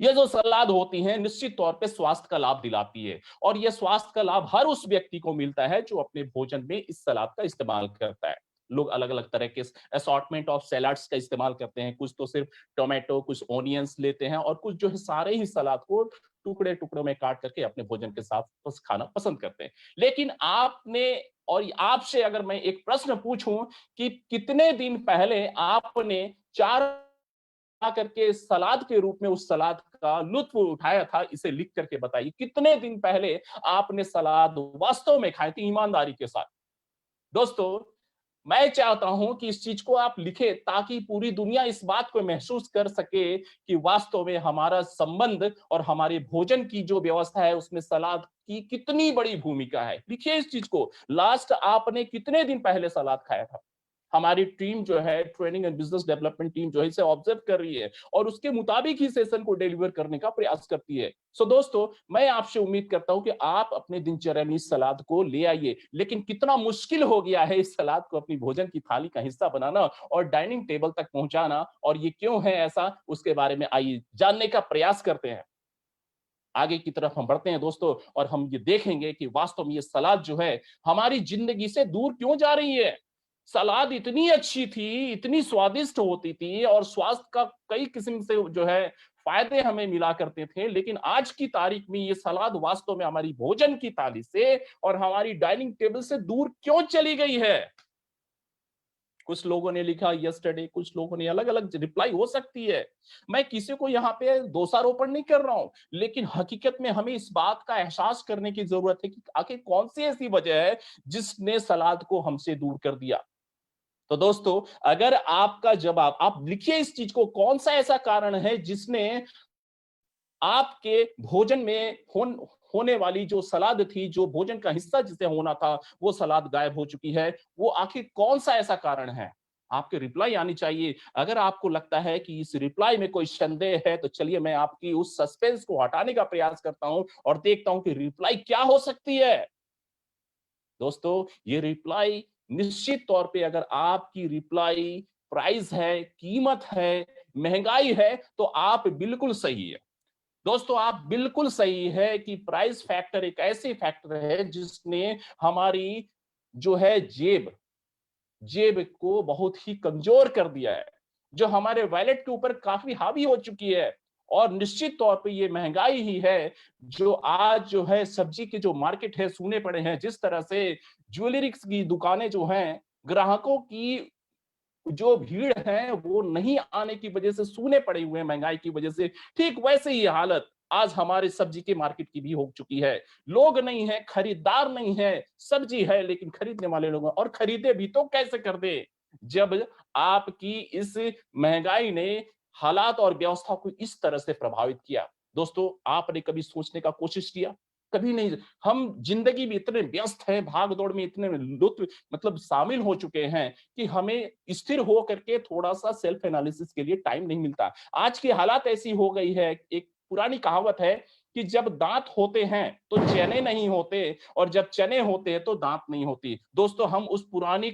ये जो सलाद होती है निश्चित तौर पे स्वास्थ्य का लाभ दिलाती है और ये स्वास्थ्य का लाभ हर उस व्यक्ति को मिलता है जो अपने भोजन में इस सलाद का इस्तेमाल करता है। लोग अलग अलग तरह के असॉर्टमेंट ऑफ सलाड्स का इस्तेमाल करते हैं। कुछ तो सिर्फ टोमेटो, कुछ ऑनियंस लेते हैं और कुछ जो है सारे ही सलाद को टुकड़े टुकड़ों में काट करके अपने भोजन के साथ खाना पसंद करते हैं। लेकिन आपने और आपसे अगर मैं एक प्रश्न पूछूं कि कितने दिन पहले आपने 4 करके सलाद के रूप में उस सलाद का लुत्फ उठाया था, इसे लिख करके बताइए। कितने दिन पहले आपने सलाद वास्तव में खाई थी ईमानदारी के साथ? दोस्तों मैं चाहता हूं कि इस चीज को आप लिखें ताकि पूरी दुनिया इस बात को महसूस कर सके कि वास्तव में हमारा संबंध और हमारे भोजन की जो व्यवस्था है उसमें सलाद की कितनी बड़ी भूमिका है। लिखिए इस चीज को, लास्ट आपने कितने दिन पहले सलाद खाया था। हमारी टीम जो है, training and business development team जो है, इसे ऑब्जर्व कर रही है और उसके मुताबिक ही सेशन को डिलीवर करने का प्रयास करती है। सो दोस्तों, मैं आपसे उम्मीद करता हूं कि आप अपने दिनचर्या में इस सलाद को ले आइए। लेकिन कितना मुश्किल हो गया है इस सलाद को अपनी भोजन की थाली का हिस्सा बनाना और डाइनिंग टेबल तक पहुंचाना, और ये क्यों है ऐसा, उसके बारे में आइए जानने का प्रयास करते हैं। आगे की तरफ हम बढ़ते हैं दोस्तों, और हम ये देखेंगे कि वास्तव में ये सलाद जो है हमारी जिंदगी से दूर क्यों जा रही है। सलाद इतनी अच्छी थी, इतनी स्वादिष्ट होती थी और स्वास्थ्य का कई किस्म से जो है फायदे हमें मिला करते थे, लेकिन आज की तारीख में ये सलाद वास्तव में हमारी भोजन की थाली से और हमारी डाइनिंग टेबल से दूर क्यों चली गई है। कुछ लोगों ने लिखा यस्टरडे, कुछ लोगों ने अलग अलग रिप्लाई हो सकती है। मैं किसी को यहाँ पे दोषारोपण नहीं कर रहा हूं, लेकिन हकीकत में हमें इस बात का एहसास करने की जरूरत है कि आखिर कौन सी ऐसी वजह है जिसने सलाद को हमसे दूर कर दिया। तो दोस्तों, अगर आपका जवाब, आप लिखिए इस चीज को, कौन सा ऐसा कारण है जिसने आपके भोजन में होने वाली जो सलाद थी, जो भोजन का हिस्सा जिसे होना था, वो सलाद गायब हो चुकी है। वो आखिर कौन सा ऐसा कारण है? आपके रिप्लाई आनी चाहिए। अगर आपको लगता है कि इस रिप्लाई में कोई संदेह है, तो चलिए मैं आपकी उस सस्पेंस को हटाने का प्रयास करता हूं और देखता हूं कि रिप्लाई क्या हो सकती है। दोस्तों, ये रिप्लाई निश्चित तौर पे, अगर आपकी रिप्लाई प्राइस है, कीमत है, महंगाई है, तो आप बिल्कुल सही है। दोस्तों, आप बिल्कुल सही है कि प्राइस फैक्टर एक ऐसे फैक्टर है जिसने हमारी जो है जेब को बहुत ही कमजोर कर दिया है, जो हमारे वैलेट के ऊपर काफी हावी हो चुकी है। और निश्चित तौर पे ये महंगाई ही है जो आज जो है सब्जी के जो मार्केट है सूने पड़े हैं। जिस तरह से ज्वेलरी की दुकानें जो हैं, ग्राहकों की जो भीड़ है वो नहीं आने की वजह से सूने पड़े हुए हैं महंगाई की वजह से, ठीक वैसे ही हालत आज हमारे सब्जी के मार्केट की भी हो चुकी है। लोग नहीं है, खरीदार नहीं है, सब्जी है लेकिन खरीदने वाले लोग हैं। और खरीदे भी तो कैसे कर दे, जब आपकी इस महंगाई ने हालात और व्यवस्था को इस तरह से प्रभावित किया। दोस्तों, आपने कभी सोचने का कोशिश किया? कभी नहीं। हम जिंदगी में इतने व्यस्त हैं, भाग दौड़ में इतने लुत्फ मतलब शामिल हो चुके हैं कि हमें स्थिर हो करके थोड़ा सा सेल्फ एनालिसिस के लिए टाइम नहीं मिलता। आज की हालात ऐसी हो गई है, एक पुरानी कहावत है कि जब दांत होते हैं तो चने नहीं होते, और जब चने होते हैं तो दांत नहीं होती। दोस्तों, हम उस पुरानी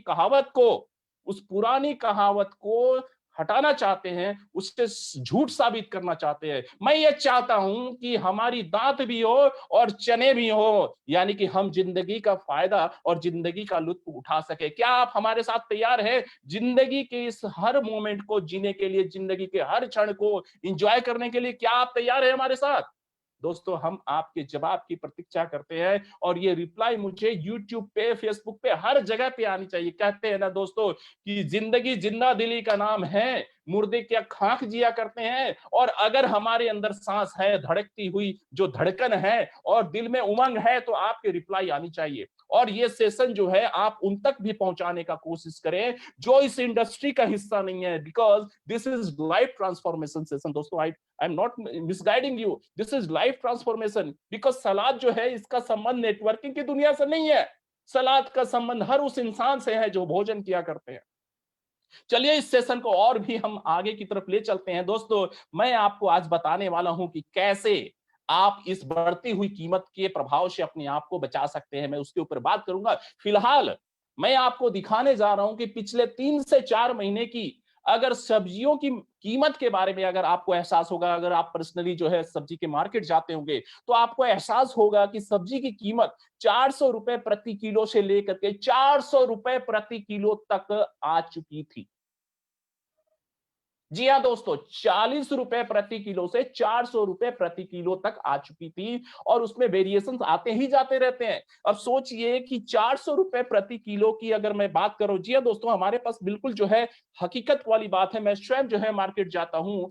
कहावत को हटाना चाहते हैं, उससे झूठ साबित करना चाहते हैं। मैं ये चाहता हूं कि हमारी दांत भी हो और चने भी हो, यानी कि हम जिंदगी का फायदा और जिंदगी का लुत्फ उठा सके। क्या आप हमारे साथ तैयार हैं जिंदगी के इस हर मोमेंट को जीने के लिए, जिंदगी के हर क्षण को एंजॉय करने के लिए? क्या आप तैयार हैं हमारे साथ? दोस्तों, हम आपके जवाब की प्रतीक्षा करते हैं और ये रिप्लाई मुझे यूट्यूब पे, फेसबुक पे, हर जगह पे आनी चाहिए। कहते हैं ना दोस्तों कि जिंदगी जिंदा दिली का नाम है, मुर्दे क्या खाक जिया करते हैं। और अगर हमारे अंदर सांस है, धड़कती हुई जो धड़कन है और दिल में उमंग है, तो आपकी रिप्लाई आनी चाहिए। और ये सेशन जो है आप उन तक भी पहुंचाने का कोशिश करें जो इस इंडस्ट्री का हिस्सा नहीं है, because this is life transformation session. दोस्तों, I am not misguiding you, this is life transformation. Because salad जो है, इसका संबंध नेटवर्किंग की दुनिया से नहीं है, सलाद का संबंध हर उस इंसान से है जो भोजन किया करते हैं। चलिए इस सेशन को और भी हम आगे की तरफ ले चलते हैं। दोस्तों, मैं आपको आज बताने वाला हूं कि कैसे आप इस बढ़ती हुई कीमत के प्रभाव से अपने आप को बचा सकते हैं। मैं उसके ऊपर बात करूंगा। फिलहाल मैं आपको दिखाने जा रहा हूं कि पिछले 3 से 4 महीने की अगर सब्जियों की कीमत के बारे में अगर आपको एहसास होगा, अगर आप पर्सनली जो है सब्जी के मार्केट जाते होंगे, तो आपको एहसास होगा कि सब्जी की कीमत 400 रुपए प्रति किलो से लेकर के 400 रुपए प्रति किलो तक आ चुकी थी। जी हाँ दोस्तों, 40 रुपए प्रति किलो से 400 रुपए प्रति किलो तक आ चुकी थी, और उसमें वेरिएशंस आते ही जाते रहते हैं। अब सोचिए कि 400 रुपए प्रति किलो की अगर मैं बात करूं, जी हाँ दोस्तों, हमारे पास बिल्कुल जो है हकीकत वाली बात है। मैं स्वयं जो है मार्केट जाता हूं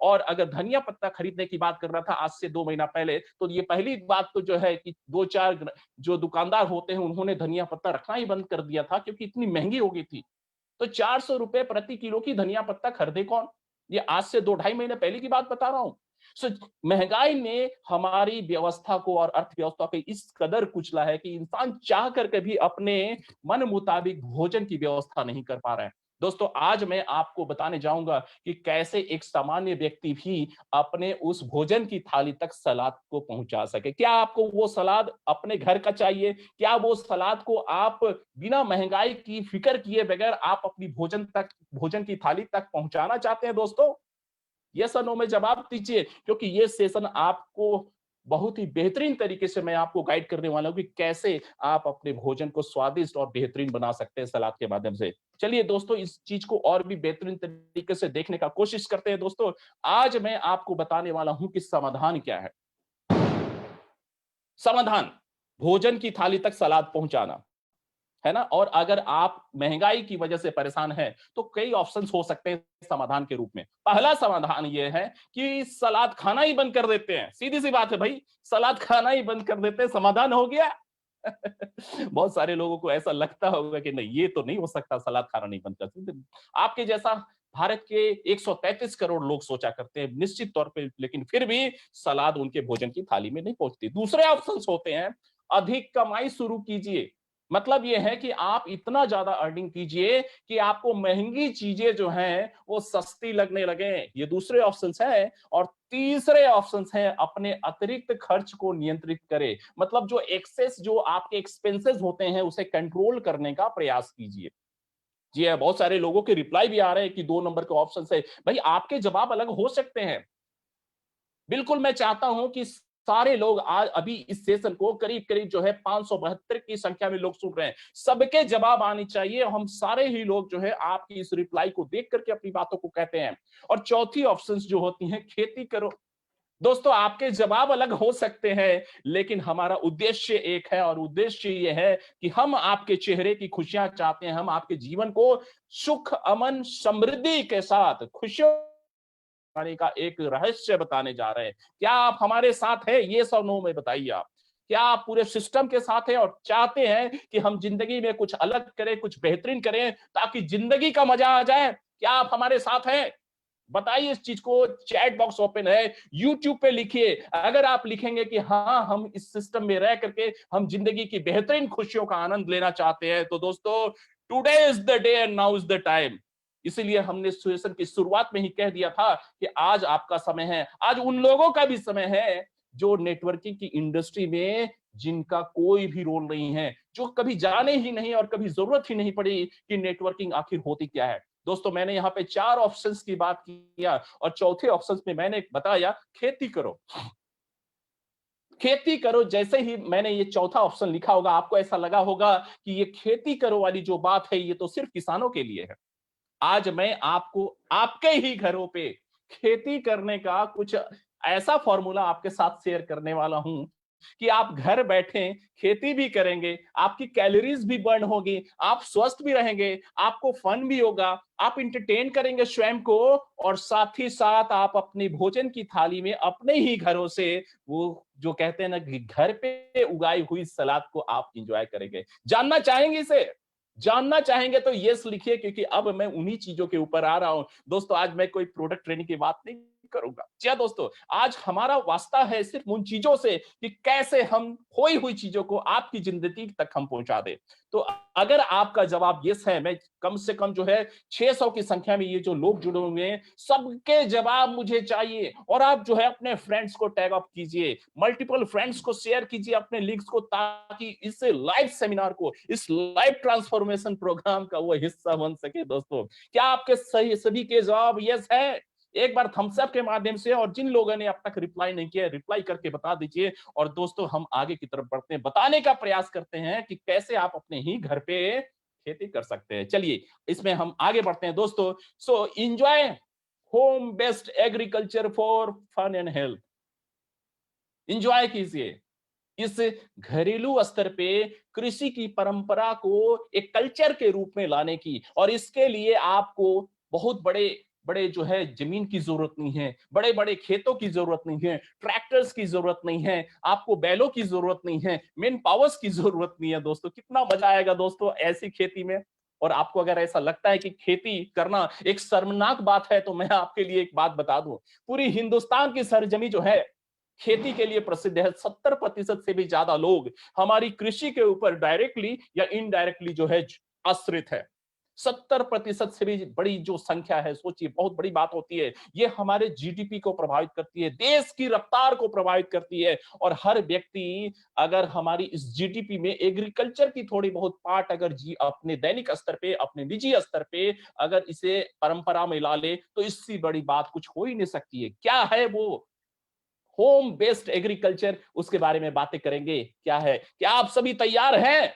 और अगर धनिया पत्ता खरीदने की बात कर रहा था आज से 2 महीना पहले, तो ये पहली बात तो जो है कि 2-4 जो दुकानदार होते हैं उन्होंने धनिया पत्ता रखना ही बंद कर दिया था क्योंकि इतनी महंगी हो गई थी। तो 400 रुपए प्रति किलो की धनिया पत्ता खरीदे कौन? ये आज से 2 ढाई महीने पहले की बात बता रहा हूँ। सो महंगाई ने हमारी व्यवस्था को और अर्थव्यवस्था को इस कदर कुचला है कि इंसान चाह करके भी अपने मन मुताबिक भोजन की व्यवस्था नहीं कर पा रहा है। दोस्तों, आज मैं आपको बताने जाऊंगा कि कैसे एक सामान्य व्यक्ति भी अपने उस भोजन की थाली तक सलाद को पहुंचा सके। क्या आपको वो सलाद अपने घर का चाहिए? क्या वो सलाद को आप बिना महंगाई की फिक्र किए बगैर आप अपनी भोजन की थाली तक पहुंचाना चाहते हैं दोस्तों? यस और नो में जवाब दीजिए, क्योंकि ये सेशन आपको बहुत ही बेहतरीन तरीके से मैं आपको गाइड करने वाला हूं कि कैसे आप अपने भोजन को स्वादिष्ट और बेहतरीन बना सकते हैं सलाद के माध्यम से। चलिए दोस्तों, इस चीज को और भी बेहतरीन तरीके से देखने का कोशिश करते हैं दोस्तों। आज मैं आपको बताने वाला हूं कि समाधान क्या है। समाधान, भोजन की थाली तक सलाद पहुंचाना, है ना? और अगर आप महंगाई की वजह से परेशान हैं, तो कई ऑप्शंस हो सकते हैं समाधान के रूप में। पहला समाधान ये है कि सलाद खाना ही बंद कर देते हैं। सीधी-सी बात है भाई, सलाद खाना ही बंद कर देते हैं, समाधान हो गया। बहुत सारे लोगों को ऐसा लगता होगा कि नहीं, ये तो नहीं हो सकता, सलाद खाना नहीं बंद कर सकते। आपके जैसा भारत के 133 करोड़ लोग सोचा करते हैं निश्चित तौर पे, लेकिन फिर भी सलाद उनके भोजन की थाली में नहीं पहुंचती। दूसरे ऑप्शंस होते हैं, अधिक कमाई शुरू कीजिए। मतलब ये है कि आप इतना ज्यादा अर्निंग कीजिए कि आपको महंगी चीजें जो हैं वो सस्ती लगने लगे। ये दूसरे ऑप्शंस हैं। और तीसरे ऑप्शंस हैं, अपने अतिरिक्त खर्च को नियंत्रित करें। मतलब जो एक्सेस, जो आपके एक्सपेंसेस होते हैं उसे कंट्रोल करने का प्रयास कीजिए। जी हाँ, बहुत सारे लोगों के रिप्लाई भी आ रहे हैं कि 2 नंबर के ऑप्शन है। भाई, आपके जवाब अलग हो सकते हैं। बिल्कुल, मैं चाहता हूं कि सारे लोग आज अभी इस सेशन को करीब-करीब जो है 572 की संख्या में लोग सुन रहे हैं। सबके जवाब आने चाहिए। हम सारे ही लोग जो है आपकी इस रिप्लाई को देख करके अपनी बातों को कहते हैं। और चौथी ऑप्शंस जो होती हैं, खेती करो। दोस्तों, आपके जवाब अलग हो सकते हैं, लेकिन हमारा उद्देश्य एक है और उद्देश्य ये है कि हम आपके चेहरे की खुशियां चाहते हैं। हम आपके जीवन को सुख, अमन, समृद्धि के साथ खुशियों पाने का एक रहस्य बताने जा रहे हैं। क्या आप हमारे साथ हैं? येस और नो में बताइए आप। क्या आप पूरे सिस्टम के साथ हैं और चाहते हैं कि हम जिंदगी में कुछ अलग करें, कुछ बेहतरीन करें ताकि जिंदगी का मजा आ जाए? क्या आप हमारे साथ हैं? बताइए इस चीज को। चैट बॉक्स ओपन है, यूट्यूब पे लिखिए। अगर आप लिखेंगे कि हाँ, हम इस सिस्टम में रह करके हम जिंदगी की बेहतरीन खुशियों का आनंद लेना चाहते हैं, तो दोस्तों, today is the day and now is the time. इसीलिए हमने सेशन की शुरुआत में ही कह दिया था कि आज आपका समय है। आज उन लोगों का भी समय है जो नेटवर्किंग की इंडस्ट्री में जिनका कोई भी रोल नहीं है, जो कभी जाने ही नहीं और कभी जरूरत ही नहीं पड़ी कि नेटवर्किंग आखिर होती क्या है। दोस्तों, मैंने यहाँ पे 4 ऑप्शंस की बात किया और चौथे ऑप्शंस में मैंने बताया खेती करो। खेती करो, जैसे ही मैंने ये चौथा ऑप्शन लिखा होगा, आपको ऐसा लगा होगा कि ये खेती करो वाली जो बात है ये तो सिर्फ किसानों के लिए है। आज मैं आपको आपके ही घरों पे खेती करने का कुछ ऐसा फॉर्मूला आपके साथ शेयर करने वाला हूं कि आप घर बैठे खेती भी करेंगे, आपकी कैलोरीज भी बर्न होगी, आप स्वस्थ भी रहेंगे, आपको फन भी होगा, आप इंटरटेन करेंगे स्वयं को, और साथ ही साथ आप अपनी भोजन की थाली में अपने ही घरों से वो जो कहते हैं ना कि घर पे उगाई हुई सलाद को आप इंजॉय करेंगे। जानना चाहेंगे इसे? जानना चाहेंगे तो यस लिखिए, क्योंकि अब मैं उन्हीं चीजों के ऊपर आ रहा हूं। दोस्तों, आज मैं कोई प्रोडक्ट ट्रेनिंग की बात नहीं करूंगा। क्या दोस्तों, आज हमारा वास्ता है सिर्फ उन चीजों से कि कैसे हम खोई हुई चीजों को आपकी जिंदगी तक हम पहुंचा दे। तो अगर आपका जवाब यस है, मैं कम से कम जो है 600 की संख्या में ये जो लोग जुड़े हुए हैं, सबके जवाब मुझे चाहिए। और आप जो है अपने फ्रेंड्स को टैग अप कीजिए, मल्टीपल फ्रेंड्स को शेयर कीजिए अपने लिंक्स को, ताकि इस लाइव सेमिनार को, इस लाइव ट्रांसफॉर्मेशन प्रोग्राम का वो हिस्सा बन सके। दोस्तों, क्या आपके सही सभी के जवाब यस है? एक बार थम्स अप के माध्यम से, और जिन लोगों ने अब तक रिप्लाई नहीं किया, रिप्लाई करके बता दीजिए। और दोस्तों, हम आगे की तरफ बढ़ते हैं, बताने का प्रयास करते हैं कि कैसे आप अपने ही घर पे खेती कर सकते हैं। चलिए, इसमें हम आगे बढ़ते हैं दोस्तों। So enjoy home based agriculture for fun and health. Enjoy कीजिए इस घरेलू स्तर पे कृषि की परंपरा को एक कल्चर के रूप में लाने की। और इसके लिए आपको बहुत बड़े बड़े जो है जमीन की जरूरत नहीं है, बड़े बड़े खेतों की जरूरत नहीं है, ट्रैक्टर्स की जरूरत नहीं है, आपको बैलों की जरूरत नहीं है, मेन पावर्स की जरूरत नहीं है। दोस्तों कितना मजा आएगा दोस्तों ऐसी खेती में। और आपको अगर ऐसा लगता है कि खेती करना एक शर्मनाक बात है, तो मैं आपके लिए एक बात बता दूं, पूरी हिंदुस्तान की सरजमी जो है खेती के लिए प्रसिद्ध है। 70% से भी ज्यादा लोग हमारी कृषि के ऊपर डायरेक्टली या इनडायरेक्टली जो है आश्रित है। 70% से भी बड़ी जो संख्या है, सोचिए बहुत बड़ी बात होती है। ये हमारे जीडीपी को प्रभावित करती है, देश की रफ्तार को प्रभावित करती है। और हर व्यक्ति अगर हमारी इस जीडीपी में एग्रीकल्चर की थोड़ी बहुत पार्ट अगर जी अपने दैनिक स्तर पे, अपने निजी स्तर पे अगर इसे परंपरा में ला ले, तो इससे बड़ी बात कुछ हो ही नहीं सकती है। क्या है वो होम बेस्ड एग्रीकल्चर, उसके बारे में बातें करेंगे। क्या है, क्या आप सभी तैयार हैं?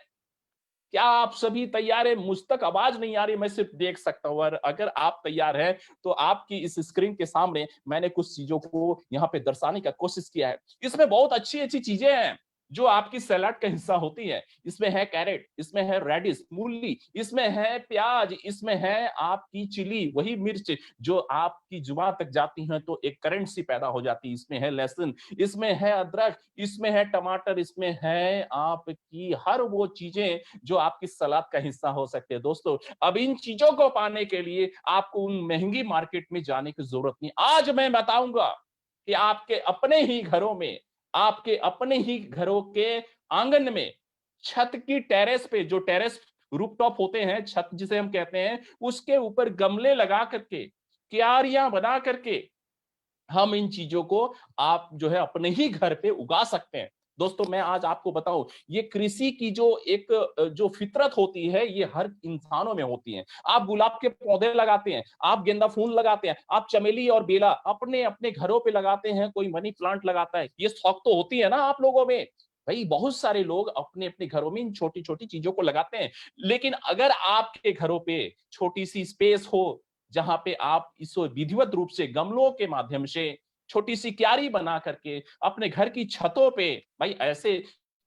क्या आप सभी तैयार हैं? मुझ तक आवाज नहीं आ रही, मैं सिर्फ देख सकता हूं। और अगर आप तैयार हैं तो आपकी इस स्क्रीन के सामने मैंने कुछ चीजों को यहाँ पे दर्शाने का कोशिश किया है। इसमें बहुत अच्छी अच्छी चीजें हैं जो आपकी सलाद का हिस्सा होती है। इसमें है कैरेट, इसमें है रेडिश मूली, इसमें है प्याज, इसमें है आपकी चिली, वही मिर्च जो आपकी जुबान तक जाती है तो एक करेंसी पैदा हो जाती है। इसमें है लहसुन, इसमें है अदरक, इसमें है टमाटर, इसमें है आपकी हर वो चीजें जो आपकी सलाद का हिस्सा हो सकते हैं। दोस्तों अब इन चीजों को पाने के लिए आपको उन महंगी मार्केट में जाने की जरूरत नहीं। आज मैं बताऊंगा कि आपके अपने ही घरों में, आपके अपने ही घरों के आंगन में, छत की टेरेस पे, जो टेरेस रूफटॉप होते हैं, छत जिसे हम कहते हैं, उसके ऊपर गमले लगा करके, क्यारियां बना करके हम इन चीजों को आप जो है अपने ही घर पे उगा सकते हैं। दोस्तों मैं आज आपको बताऊं, ये कृषि की जो एक जो फितरत होती है, ये हर इंसानों में होती है। आप गुलाब के पौधे लगाते हैं, आप गेंदा फूल लगाते हैं, आप चमेली और बेला अपने अपने घरों पे लगाते हैं, कोई मनी प्लांट लगाता है। ये शौक तो होती है ना आप लोगों में। भाई बहुत सारे लोग अपने अपने घरों में इन छोटी छोटी चीजों को लगाते हैं। लेकिन अगर आपके घरों पे छोटी सी स्पेस हो, जहां पे आप इसको विधिवत रूप से गमलों के माध्यम से छोटी सी क्यारी बना करके अपने घर की छतों पे, भाई ऐसे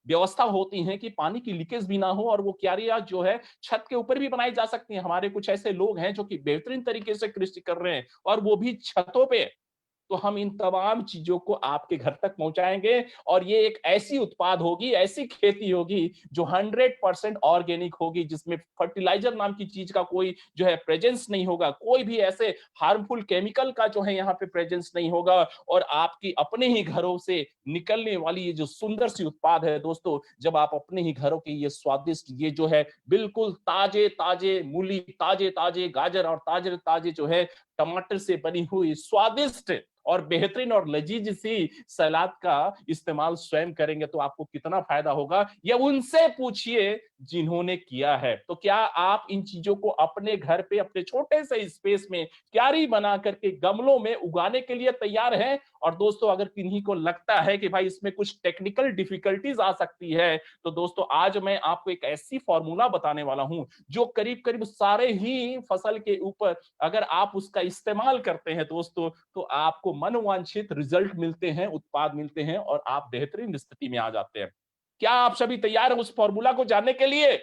व्यवस्था होती है कि पानी की लीकेज भी ना हो, और वो क्यारियां जो है छत के ऊपर भी बनाई जा सकती हैं। हमारे कुछ ऐसे लोग हैं जो कि बेहतरीन तरीके से कृषि कर रहे हैं, और वो भी छतों पे। तो हम इन तमाम चीजों को आपके घर तक पहुंचाएंगे, और ये एक ऐसी उत्पाद होगी, ऐसी खेती होगी जो 100% ऑर्गेनिक होगी, जिसमें फर्टिलाइजर नाम की चीज का कोई जो है प्रेजेंस नहीं होगा, कोई भी ऐसे हार्मफुल केमिकल का जो है यहाँ पे प्रेजेंस नहीं होगा। और आपकी अपने ही घरों से निकलने वाली ये जो सुंदर सी उत्पाद है दोस्तों, जब आप अपने ही घरों के ये स्वादिष्ट, ये जो है बिल्कुल ताजे ताजे मूली, ताजे ताजे गाजर और ताजे ताजे जो है टमाटर से बनी हुई स्वादिष्ट और बेहतरीन और लजीज सी सलाद का इस्तेमाल स्वयं करेंगे, तो आपको कितना फायदा होगा ये उनसे पूछिए जिन्होंने किया है। तो क्या आप इन चीजों को अपने घर पे, अपने छोटे से स्पेस में क्यारी बना करके गमलों में उगाने के लिए तैयार हैं? और दोस्तों अगर किन्हीं को लगता है कि भाई इसमें कुछ टेक्निकल डिफिकल्टीज आ सकती है, तो दोस्तों आज मैं आपको एक ऐसी फॉर्मूला बताने वाला हूं जो करीब करीब सारे ही फसल के ऊपर अगर आप उसका इस्तेमाल करते हैं दोस्तों, तो आपको मनोवांछित रिजल्ट मिलते हैं, उत्पाद मिलते हैं, और आप बेहतरीन स्थिति में आ जाते हैं। क्या आप सभी तैयार हैं उस फॉर्मूला को जानने के लिए?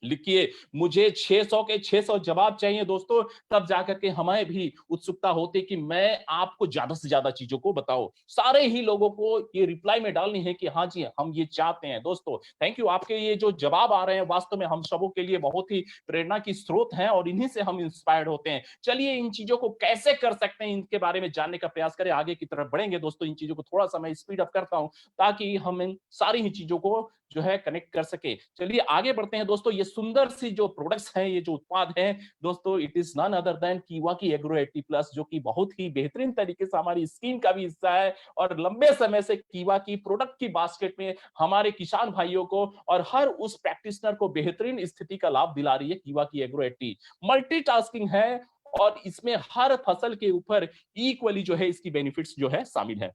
लिखिए, मुझे 600 के 600 जवाब चाहिए दोस्तों, तब जाकर के हमें भी उत्सुकता होती कि मैं आपको ज्यादा से ज्यादा चीजों को बताऊं। सारे ही लोगों को ये रिप्लाई में डालनी है कि हाँ जी हम ये चाहते हैं। दोस्तों थैंक यू, आपके ये जो जवाब आ रहे हैं वास्तव में हम सबों के लिए बहुत ही प्रेरणा की स्रोत हैं, और इन्हीं से हम इंस्पायर्ड होते हैं। चलिए इन चीजों को कैसे कर सकते हैं, इनके बारे में जानने का प्रयास करें, आगे की तरफ बढ़ेंगे। दोस्तों इन चीजों को थोड़ा सा मैं स्पीड अप करता हूं ताकि हम इन सारी ही चीजों को जो है कनेक्ट कर सके। चलिए आगे बढ़ते हैं दोस्तों। ये सुंदर सी जो प्रोडक्ट्स हैं, ये जो उत्पाद हैं दोस्तों, it is none other than Kiwa की एग्रो 80+, जो कि बहुत ही बेहतरीन तरीके से हमारी स्कीम का भी हिस्सा है, और लंबे समय से कीवा की प्रोडक्ट की बास्केट में हमारे किसान भाइयों को और हर उस प्रैक्टिशनर को बेहतरीन स्थिति का लाभ दिला रही है कीवा की एग्रो 80। मल्टीटास्किंग है, और इसमें हर फसल के ऊपर इक्वली जो है इसकी बेनिफिट्स जो है शामिल है।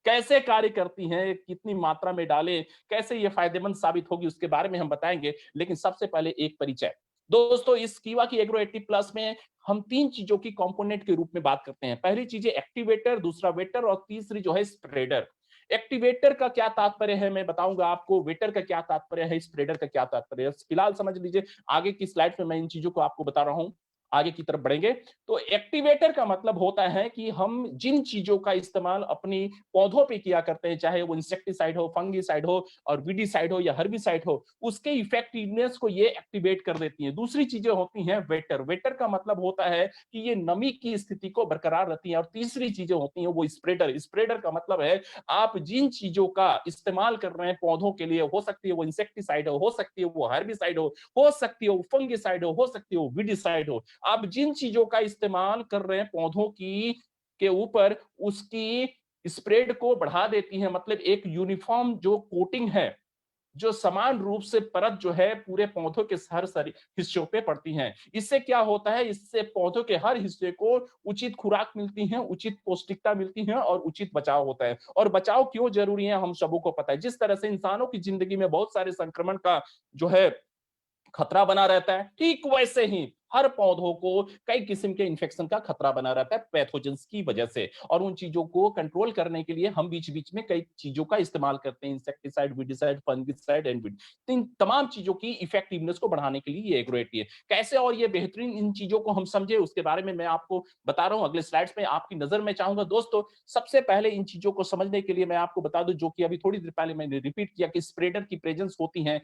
कैसे कार्य करती हैं, कितनी मात्रा में डालें, कैसे ये फायदेमंद साबित होगी, उसके बारे में हम बताएंगे। लेकिन सबसे पहले एक परिचय। दोस्तों इस कीवा की एग्रो 80+ में हम 3 चीजों की कंपोनेंट के रूप में बात करते हैं। पहली चीज है एक्टिवेटर, दूसरा वेटर, और तीसरी जो है स्प्रेडर। एक्टिवेटर का क्या तात्पर्य है मैं बताऊंगा आपको, वेटर का क्या तात्पर्य है, स्प्रेडर का क्या तात्पर्य है, फिलहाल समझ लीजिए, आगे की स्लाइड में मैं इन चीजों को आपको बता रहा हूं। आगे की तरफ बढ़ेंगे। तो एक्टिवेटर का मतलब होता है कि हम जिन चीजों का इस्तेमाल अपनी पौधों पे किया करते हैं, चाहे वो इंसेक्टिसाइड हो, फंगिसाइड हो और वीडिसाइड हो या हर्बिसाइड हो, उसके इफेक्टिवनेस को ये एक्टिवेट कर देती है। दूसरी चीजें होती हैं वेटर। वेटर का मतलब होता है कि ये नमी की स्थिति को बरकरार रखती है। और तीसरी चीजें होती हैं वो स्प्रेडर। स्प्रेडर का मतलब है आप जिन चीजों का इस्तेमाल कर रहे हैं पौधों के लिए, हो सकती है वो इंसेक्टिसाइड हो सकती है वो हर्बिसाइड हो सकती है वो फंगिसाइड हो सकती है वो वीडिसाइड हो, आप जिन चीजों का इस्तेमाल कर रहे हैं पौधों की के ऊपर, उसकी स्प्रेड को बढ़ा देती है। मतलब एक यूनिफॉर्म जो कोटिंग है, जो समान रूप से परत जो है पूरे पौधों के हर सारी हिस्सों पे पड़ती हैं। इससे क्या होता है, इससे पौधों के हर हिस्से को उचित खुराक मिलती है, उचित पौष्टिकता मिलती है और उचित बचाव होता है। और बचाव क्यों जरूरी है हम सबों को पता है। जिस तरह से इंसानों की जिंदगी में बहुत सारे संक्रमण का जो है खतरा बना रहता है, ठीक वैसे ही हर पौधों को कई किस्म के इन्फेक्शन का खतरा बना रहता है पैथोजेंस की वजह से। और उन चीजों को कंट्रोल करने के लिए हम बीच बीच में कई चीजों का इस्तेमाल करते हैं, insecticide, weedicide, fungicide and weed. इन तमाम चीजों की इफेक्टिवनेस को बढ़ाने के लिए ये एग्रोएटी है। कैसे और ये बेहतरीन इन चीजों को हम समझे, उसके बारे में मैं आपको बता रहा हूं अगले स्लाइड्स में। आपकी नजर में चाहूंगा दोस्तों, सबसे पहले इन चीजों को समझने के लिए मैं आपको बता दूं, जो कि अभी थोड़ी देर पहले मैंने रिपीट किया, कि स्प्रेडर की प्रेजेंस होती है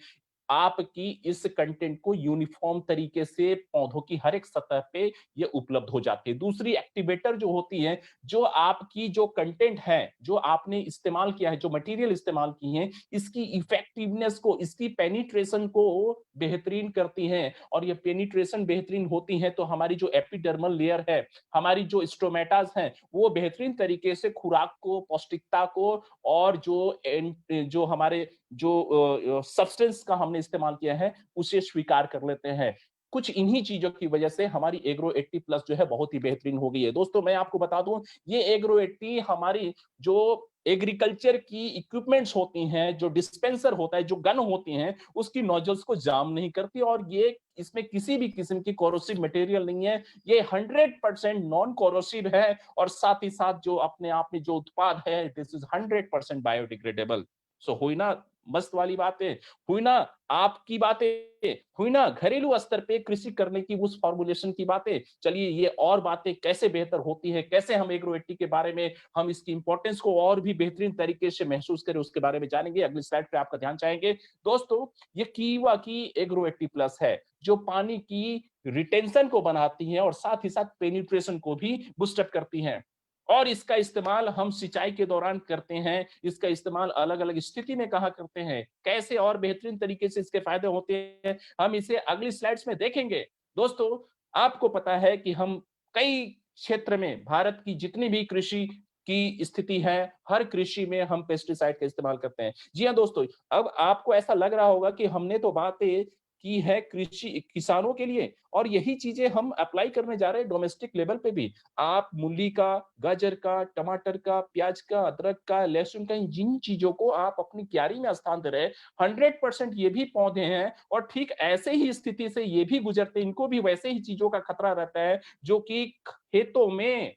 आपकी इस कंटेंट को यूनिफॉर्म तरीके से पौधों की हर एक सतह पे ये उपलब्ध हो जाती है। दूसरी एक्टिवेटर जो होती है, जो आपकी जो कंटेंट है, जो आपने इस्तेमाल किया है, जो मटेरियल इस्तेमाल की है, इसकी इफेक्टिवनेस को, इसकी पेनिट्रेशन को बेहतरीन करती है। और ये पेनिट्रेशन बेहतरीन होती है तो हमारी जो एपिडर्मल लेयर है, हमारी जो स्ट्रोमेटास हैं, वो बेहतरीन तरीके से खुराक को, पौष्टिकता को और जो हमारे जो सब्सटेंस का हमने इस्तेमाल किया है उसे स्वीकार कर लेते हैं। कुछ इन्हीं चीजों की वजह से हमारी एग्रो 80 प्लस जो है बहुत ही बेहतरीन हो गई है। दोस्तों मैं आपको बता दूं, ये एग्रो 80 हमारी जो एग्रीकल्चर की इक्विपमेंट्स होती हैं, जो डिस्पेंसर होता है, जो गन होती हैं, उसकी नोजल्स को जाम नहीं करती। और ये इसमें किसी भी किस्म की कोरोसिव मटेरियल नहीं है। ये 100% नॉन कोरोसिव है। और साथ ही साथ जो अपने आप में जो उत्पाद है, दिस इज 100% बायोडिग्रेडेबल। सो हुई ना मस्त वाली बातें, हुई ना आपकी बातें, हुई ना घरेलू स्तर पे कृषि करने की उस फॉर्मुलेशन की बातें। चलिए ये और बातें कैसे बेहतर होती है, कैसे हम एग्रो 80 के बारे में, हम इसकी इंपॉर्टेंस को और भी बेहतरीन तरीके से महसूस करें, उसके बारे में जानेंगे। अगली स्लाइड पे आपका ध्यान चाहेंगे दोस्तों। ये कीवा की एग्रो 80 प्लस है, जो पानी की रिटेंशन को बनाती है और साथ ही साथ पेनिट्रेशन को भी बूस्टअप करती है। और इसका इस्तेमाल हम सिंचाई के दौरान करते हैं, इसका इस्तेमाल अलग अलग स्थिति में कहाँ करते हैं, कैसे और बेहतरीन तरीके से इसके फायदे होते हैं, हम इसे अगली स्लाइड्स में देखेंगे। दोस्तों आपको पता है कि हम कई क्षेत्र में, भारत की जितनी भी कृषि की स्थिति है, हर कृषि में हम पेस्टिसाइड का इस्तेमाल करते हैं। जी हाँ दोस्तों, अब आपको ऐसा लग रहा होगा कि हमने तो बातें की है कृषि किसानों के लिए, और यही चीजें हम अप्लाई करने जा रहे हैं डोमेस्टिक लेवल पे भी। आप मूली का, गाजर का, टमाटर का, प्याज का, अदरक का, लहसुन का, जिन चीजों को आप अपनी क्यारी में स्थान दे रहे हैं, 100% ये भी पौधे हैं और ठीक ऐसे ही स्थिति से ये भी गुजरते हैं। इनको भी वैसे ही चीजों का खतरा रहता है जो कि खेतों में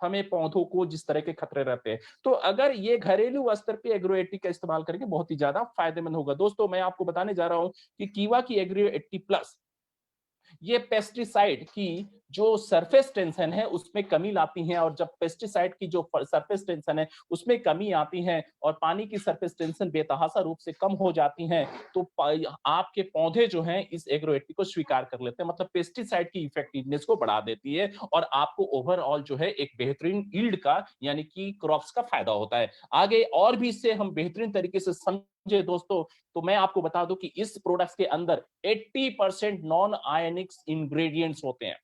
हमें पौधों को जिस तरह के खतरे रहते हैं। तो अगर ये घरेलू स्तर पे एग्रो 80 का इस्तेमाल करेंगे बहुत ही ज्यादा फायदेमंद होगा। दोस्तों मैं आपको बताने जा रहा हूं कि कीवा की एग्रो 80 प्लस ये पेस्टिसाइड की जो सरफेस टेंशन है उसमें कमी लाती हैं। और जब पेस्टिसाइड की जो सरफेस टेंशन है उसमें कमी आती है और पानी की सरफेस टेंशन बेतहाशा रूप से कम हो जाती है, तो आपके पौधे जो हैं इस एग्रो 80 को स्वीकार कर लेते हैं। मतलब पेस्टिसाइड की इफेक्टिवनेस को बढ़ा देती है और आपको ओवरऑल जो है एक बेहतरीन यील्ड का, यानी कि क्रॉप्स का फायदा होता है। आगे और भी इससे हम बेहतरीन तरीके से समझे दोस्तों, तो मैं आपको बता दूं कि इस प्रोडक्ट्स के अंदर 80% नॉन आयनिक इंग्रेडिएंट्स होते हैं।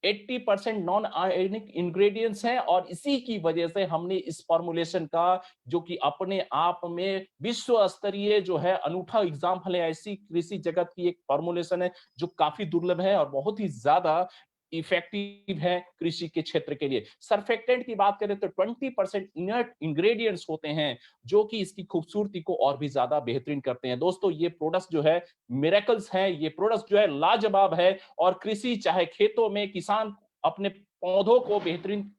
80% नॉन आयनिक इंग्रेडिएंट्स हैं और इसी की वजह से हमने इस फॉर्मुलेशन का, जो कि अपने आप में विश्व स्तरीय जो है अनूठा एग्जाम्पल है, ऐसी कृषि जगत की एक फॉर्मुलेशन है जो काफी दुर्लभ है और बहुत ही ज्यादा इफेक्टिव है कृषि के क्षेत्र के लिए। सरफेक्टेंट की बात करें तो 20% इनर्ट इंग्रेडिएंट्स होते हैं जो कि इसकी खूबसूरती को और भी ज्यादा बेहतरीन करते हैं। दोस्तों ये प्रोडक्ट्स जो है मिरेकल्स हैं, ये प्रोडक्ट्स जो है लाजवाब है। और कृषि, चाहे खेतों में किसान अपने पौधों को बेहतरीन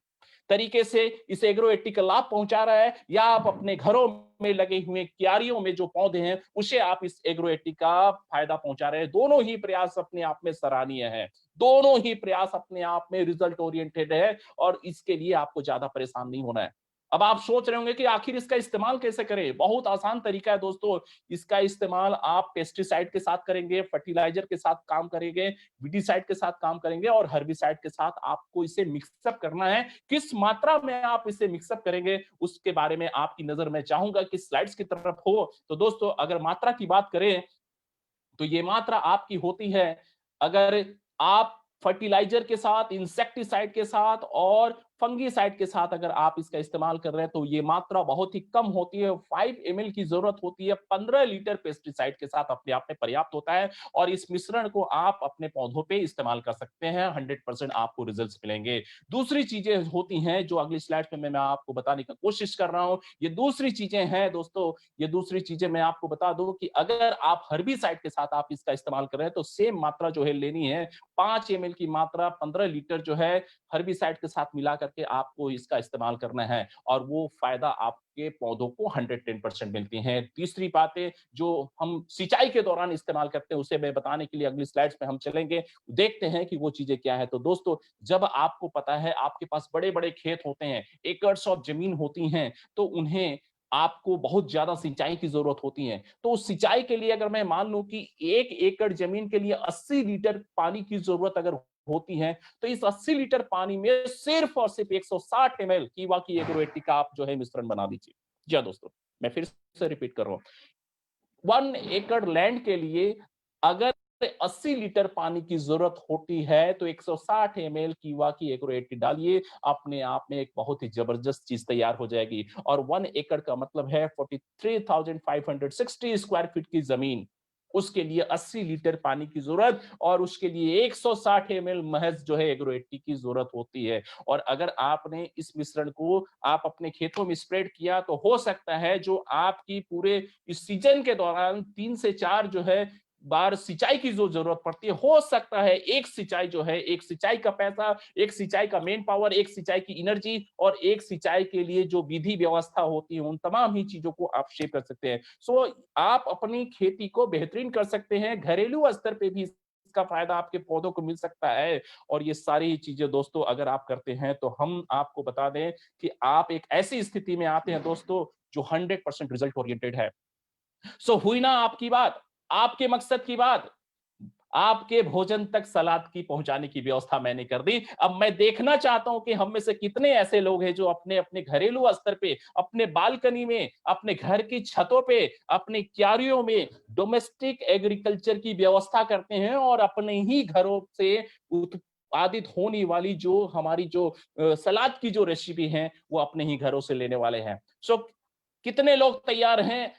तरीके से इस एग्रो-80 का लाभ पहुंचा रहा है, या आप अपने घरों में लगे हुए क्यारियों में जो पौधे हैं उसे आप इस एग्रो-80 का फायदा पहुंचा रहे हैं। दोनों ही प्रयास अपने आप में सराहनीय है, दोनों ही प्रयास अपने आप में रिजल्ट ओरिएंटेड है, और इसके लिए आपको ज्यादा परेशान नहीं होना है। अब आप सोच रहे होंगे कि आखिर इसका इस्तेमाल कैसे करें? बहुत आसान तरीका है दोस्तों। इसका इस्तेमाल आप पेस्टिसाइड के साथ करेंगे, फर्टिलाइजर के साथ काम करेंगे, विडीसाइड के साथ काम करेंगे, और हर्बिसाइड के साथ आपको इसे मिक्सअप करना है। किस मात्रा में आप इसे मिक्सअप करेंगे उसके बारे में आपकी नजर मैं चाहूंगा कि स्लाइड्स की तरफ हो। तो दोस्तों, अगर मात्रा की बात करें तो ये मात्रा आपकी होती है, अगर आप फर्टिलाइजर के साथ, इंसेक्टिसाइड के साथ और फंगीसाइड के साथ अगर आप इसका इस्तेमाल कर रहे हैं तो ये मात्रा बहुत ही कम होती है। 5 ml की जरूरत होती है। 15 लीटर पेस्टिसाइड के साथ अपने आप में पर्याप्त होता है, और इस मिश्रण को आप अपने पौधों पे इस्तेमाल कर सकते हैं। 100% आपको रिजल्ट्स मिलेंगे। दूसरी चीजें होती हैं जो अगली स्लाइड में मैं आपको बताने की कोशिश कर रहा हूं। ये दूसरी चीजें हैं दोस्तों, ये दूसरी चीजें मैं आपको बता दूं कि अगर आप हर्बिसाइड के साथ आप इसका इस्तेमाल कर रहे हैं तो सेम मात्रा जो है लेनी है। 5 ml की मात्रा 15 लीटर जो है हर्बिसाइड के साथ मिला करके आपको इसका इस्तेमाल करना है, और वो फायदा आपके पौधों को 110% मिलती है। तीसरी बातें जो हम सिंचाई के दौरान इस्तेमाल करते हैं उसे मैं बताने के लिए अगली स्लाइड्स में हम चलेंगे, देखते हैं कि वो चीजें क्या है। तो दोस्तों, जब आपको पता है आपके पास बड़े बड़े खेत होते हैं, एकर्स ऑफ जमीन होती हैं, तो उन्हें आपको बहुत ज्यादा सिंचाई की जरूरत होती है। तो उस सिंचाई के लिए अगर मैं मान लूं कि 1 एकड़ जमीन के लिए 80 लीटर पानी की जरूरत अगर होती है, तो इस 80 लीटर पानी में सिर्फ और सिर्फ 160 ml कीवा की एग्रो-80 का आप जो है मिश्रण बना दीजिए। जी हाँ दोस्तों, मैं फिर से रिपीट कर रहा हूं। 1 एकड़ लैंड के लिए अगर 80 लीटर पानी की जरूरत होती है तो 160 ml कीवा की एग्रो-80 डालिए, अपने आप में एक बहुत ही जबरदस्त चीज तैयार हो जाएगी। और 1 एकड़ का मतलब है 43,560 स्क्वायर फीट की जमीन, उसके लिए 80 लीटर पानी की जरूरत, और उसके लिए 160 ml महज जो है एग्रो-80 की जरूरत होती है। और अगर आपने इस मिश्रण को आप अपने खेतों में स्प्रेड किया तो हो सकता है जो आपकी पूरे इस सीजन के दौरान 3 से 4 जो है बार सिंचाई की जो जरूरत पड़ती है, हो सकता है एक सिंचाई जो है, एक सिंचाई का पैसा, एक सिंचाई का मेन पावर, एक सिंचाई की एनर्जी, और एक सिंचाई के लिए जो विधि व्यवस्था होती है, उन तमाम ही चीजों को आप शेप कर सकते हैं। सो आप अपनी खेती को बेहतरीन कर सकते हैं, घरेलू स्तर पे भी इसका फायदा आपके पौधों को मिल सकता है। और ये सारी चीजें दोस्तों अगर आप करते हैं तो हम आपको बता दें कि आप एक ऐसी स्थिति में आते हैं दोस्तों जो 100% रिजल्ट ओरिएंटेड है। सो हुई ना आपकी बात, आपके मकसद की बात, आपके भोजन तक सलाद की पहुंचाने की व्यवस्था मैंने कर दी। अब मैं देखना चाहता हूं कि हम में से कितने ऐसे लोग हैं जो अपने अपने घरेलू स्तर पे, अपने बालकनी में, अपने घर की छतों पे, अपने क्यारियों में डोमेस्टिक एग्रीकल्चर की व्यवस्था करते हैं, और अपने ही घरों से उत्पादित होने वाली जो हमारी जो सलाद की जो रेसिपी है वो अपने ही घरों से लेने वाले हैं। सो कितने लोग तैयार हैं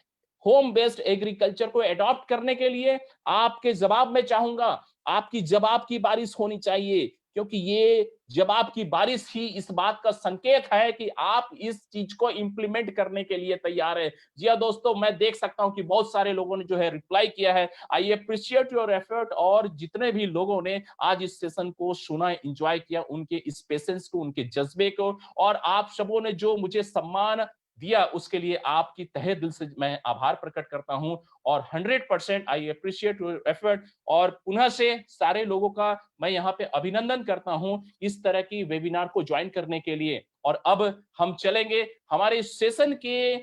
होम बेस्ड एग्रीकल्चर को एडॉप्ट करने के लिए? आपके जवाब में चाहूंगा, आपकी जवाब की बारिश होनी चाहिए, क्योंकि ये जवाब की बारिश ही इस बात का संकेत है कि आप इस चीज को इंप्लीमेंट करने के लिए तैयार है। जी हाँ दोस्तों, मैं देख सकता हूं कि बहुत सारे लोगों ने जो है रिप्लाई किया है। आई अप्रिशिएट योर एफर्ट, और जितने भी लोगों ने आज इस सेशन को सुना, एंजॉय किया, उनके इस पेशेंस को, उनके जज्बे को, और आप सबों ने जो मुझे सम्मान दिया उसके लिए आपकी तहे दिल से मैं आभार प्रकट करता हूं। और 100% आई अप्रिशिएट योर एफर्ट, और पुनः से सारे लोगों का मैं यहाँ पे अभिनंदन करता हूं इस तरह की वेबिनार को ज्वाइन करने के लिए। और अब हम चलेंगे हमारे सेशन के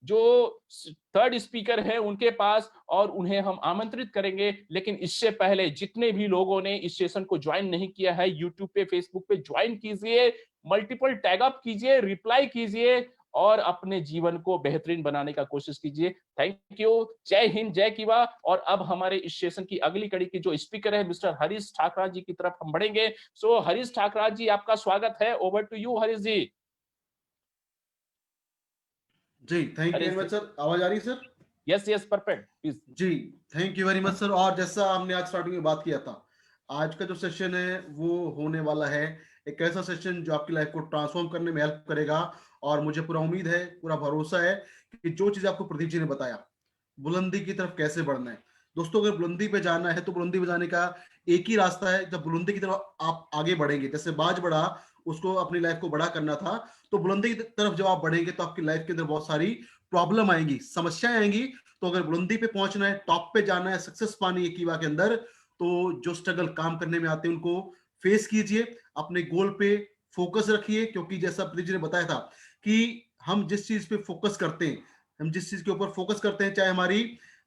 जो थर्ड स्पीकर है उनके पास, और उन्हें हम आमंत्रित करेंगे। लेकिन इससे पहले जितने भी लोगों ने इस सेशन को ज्वाइन नहीं किया है, यूट्यूब पे, फेसबुक पे ज्वाइन कीजिए, मल्टीपल टैग अप कीजिए, रिप्लाई कीजिए, और अपने जीवन को बेहतरीन बनाने का कोशिश कीजिए। थैंक यू, जय हिंद, जय किवा। और अब हमारे इस सेशन की अगली कड़ी की जो स्पीकर है मिस्टर हरीश ठाकरा जी की तरफ हम बढ़ेंगे। सो हरीश ठाकरा जी, आपका स्वागत है। Over to you Harish ji. जी thank you Harish very much sir. आवाज आ रही है sir? Yes yes, perfect please. जी thank you very much sir. और जैसा हमने आज स्टार्टिंग में बात किया था, आज का जो सेशन है वो होने वाला है एक ऐसा सेशन जो आपकी लाइफ को ट्रांसफॉर्म करने में हेल्प करेगा। और मुझे पूरा उम्मीद है, पूरा भरोसा है कि जो चीज आपको प्रदीप जी ने बताया, बुलंदी की तरफ कैसे बढ़ना है, दोस्तों अगर बुलंदी पे जाना है तो बुलंदी पे जाने का एक ही रास्ता है, जब बुलंदी की तरफ आप आगे बढ़ेंगे, जैसे बाज बढ़ा, उसको अपनी लाइफ को बड़ा करना था, तो बुलंदी की तरफ जब आप बढ़ेंगे तो आपकी लाइफ के अंदर बहुत सारी प्रॉब्लम आएंगी, समस्याएं आएंगी। तो अगर बुलंदी पे पहुंचना है, टॉप पे जाना है, सक्सेस पानी है कीवा के अंदर, तो जो स्ट्रगल काम करने में आते हैं उनको फेस कीजिए, अपने गोल पे फोकस रखिए, क्योंकि जैसा प्रदीप जी ने बताया था कि हम जिस चीज पे फोकस करते हैं, हम जिस चीज के ऊपर फोकस करते हैं, चाहे हमारी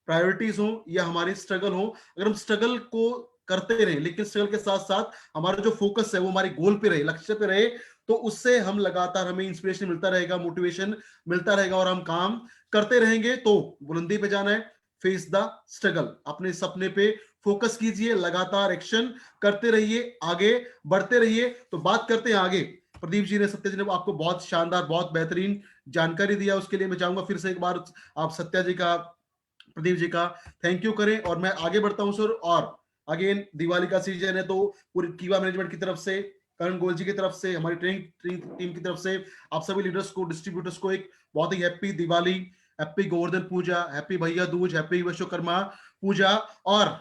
प्रायोरिटीज हो या हमारी स्ट्रगल हो, अगर हम स्ट्रगल को करते रहे लेकिन स्ट्रगल के साथ साथ हमारा जो फोकस है वो हमारे गोल पे रहे, लक्ष्य पे रहे, तो उससे हम लगातार, हमें इंस्पिरेशन मिलता रहेगा, मोटिवेशन मिलता रहेगा और हम काम करते रहेंगे। तो बुलंदी पे जाना है, फेस द स्ट्रगल, अपने सपने पे फोकस कीजिए, लगातार एक्शन करते रहिए, आगे बढ़ते रहिए। तो बात करते हैं आगे, प्रदीप जी ने, सत्या जी ने आपको बहुत शानदार, बहुत बेहतरीन जानकारी दिया, उसके लिए मैं चाहूंगा फिर से एक बार आप सत्या जी का, प्रदीप जी का थैंक यू करें। और मैं आगे बढ़ता हूं सर, और अगेन दिवाली का सीजन है, तो पूरी कीवा मैनेजमेंट की तरफ से, करण गोयल जी की तरफ से, हमारी ट्रेनिंग टीम की तरफ से आप सभी लीडर्स को, डिस्ट्रीब्यूटर्स को एक बहुत ही हैप्पी दिवाली, हैप्पी गोवर्धन पूजा, हैप्पी भैया दूज, हैप्पी विश्वकर्मा पूजा। और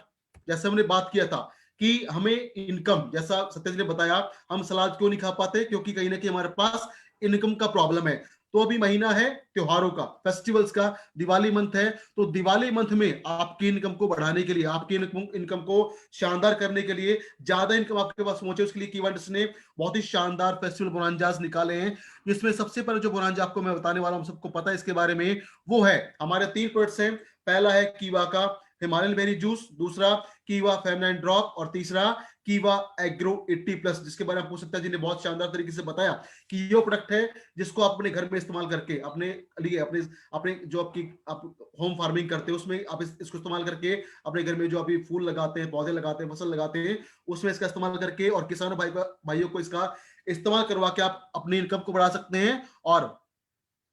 जैसे हमने बात किया था कि हमें इनकम, जैसा सत्य जी ने बताया, हम सलाद क्यों नहीं खा पाते, क्योंकि कहीं ना कहीं हमारे पास इनकम का प्रॉब्लम है। तो अभी महीना है त्योहारों का, फेस्टिवल्स का, दिवाली मंथ है, तो दिवाली मंथ में आपकी इनकम को बढ़ाने के लिए, आपकी इनकम को शानदार करने के लिए, ज्यादा इनकम आपके पास पहुंचे, उसके लिए कीवर्ड्स ने बहुत ही शानदार फेस्टिवल बोनांजास निकाले हैं, जिसमें सबसे पहले जो बोनांजा आपको मैं बताने वाला हूं, सबको पता है इसके बारे में, वो है हमारे 3 प्रोडक्ट्स हैं। पहला है कीवा का हिमालयन बेरी जूस, दूसरा कीवा फेमनाइन ड्रॉप, और तीसरा कीवा एग्रो 80+, जिसके बारे में आपको सत्या जी ने बहुत शानदार तरीके से बताया कि ये प्रोडक्ट है जिसको आप अपने घर में इस्तेमाल करके, अपने लिए, अपने अपने जो आपकी आप होम फार्मिंग करते हैं उसमें आप इसको इस्तेमाल करके, अपने घर में जो अभी फूल लगाते हैं, पौधे लगाते हैं, फसल लगाते हैं, उसमें इसका इस्तेमाल करके, और किसानों भाइयों को इसका इस्तेमाल करवा के आप अपनी इनकम को बढ़ा सकते हैं। और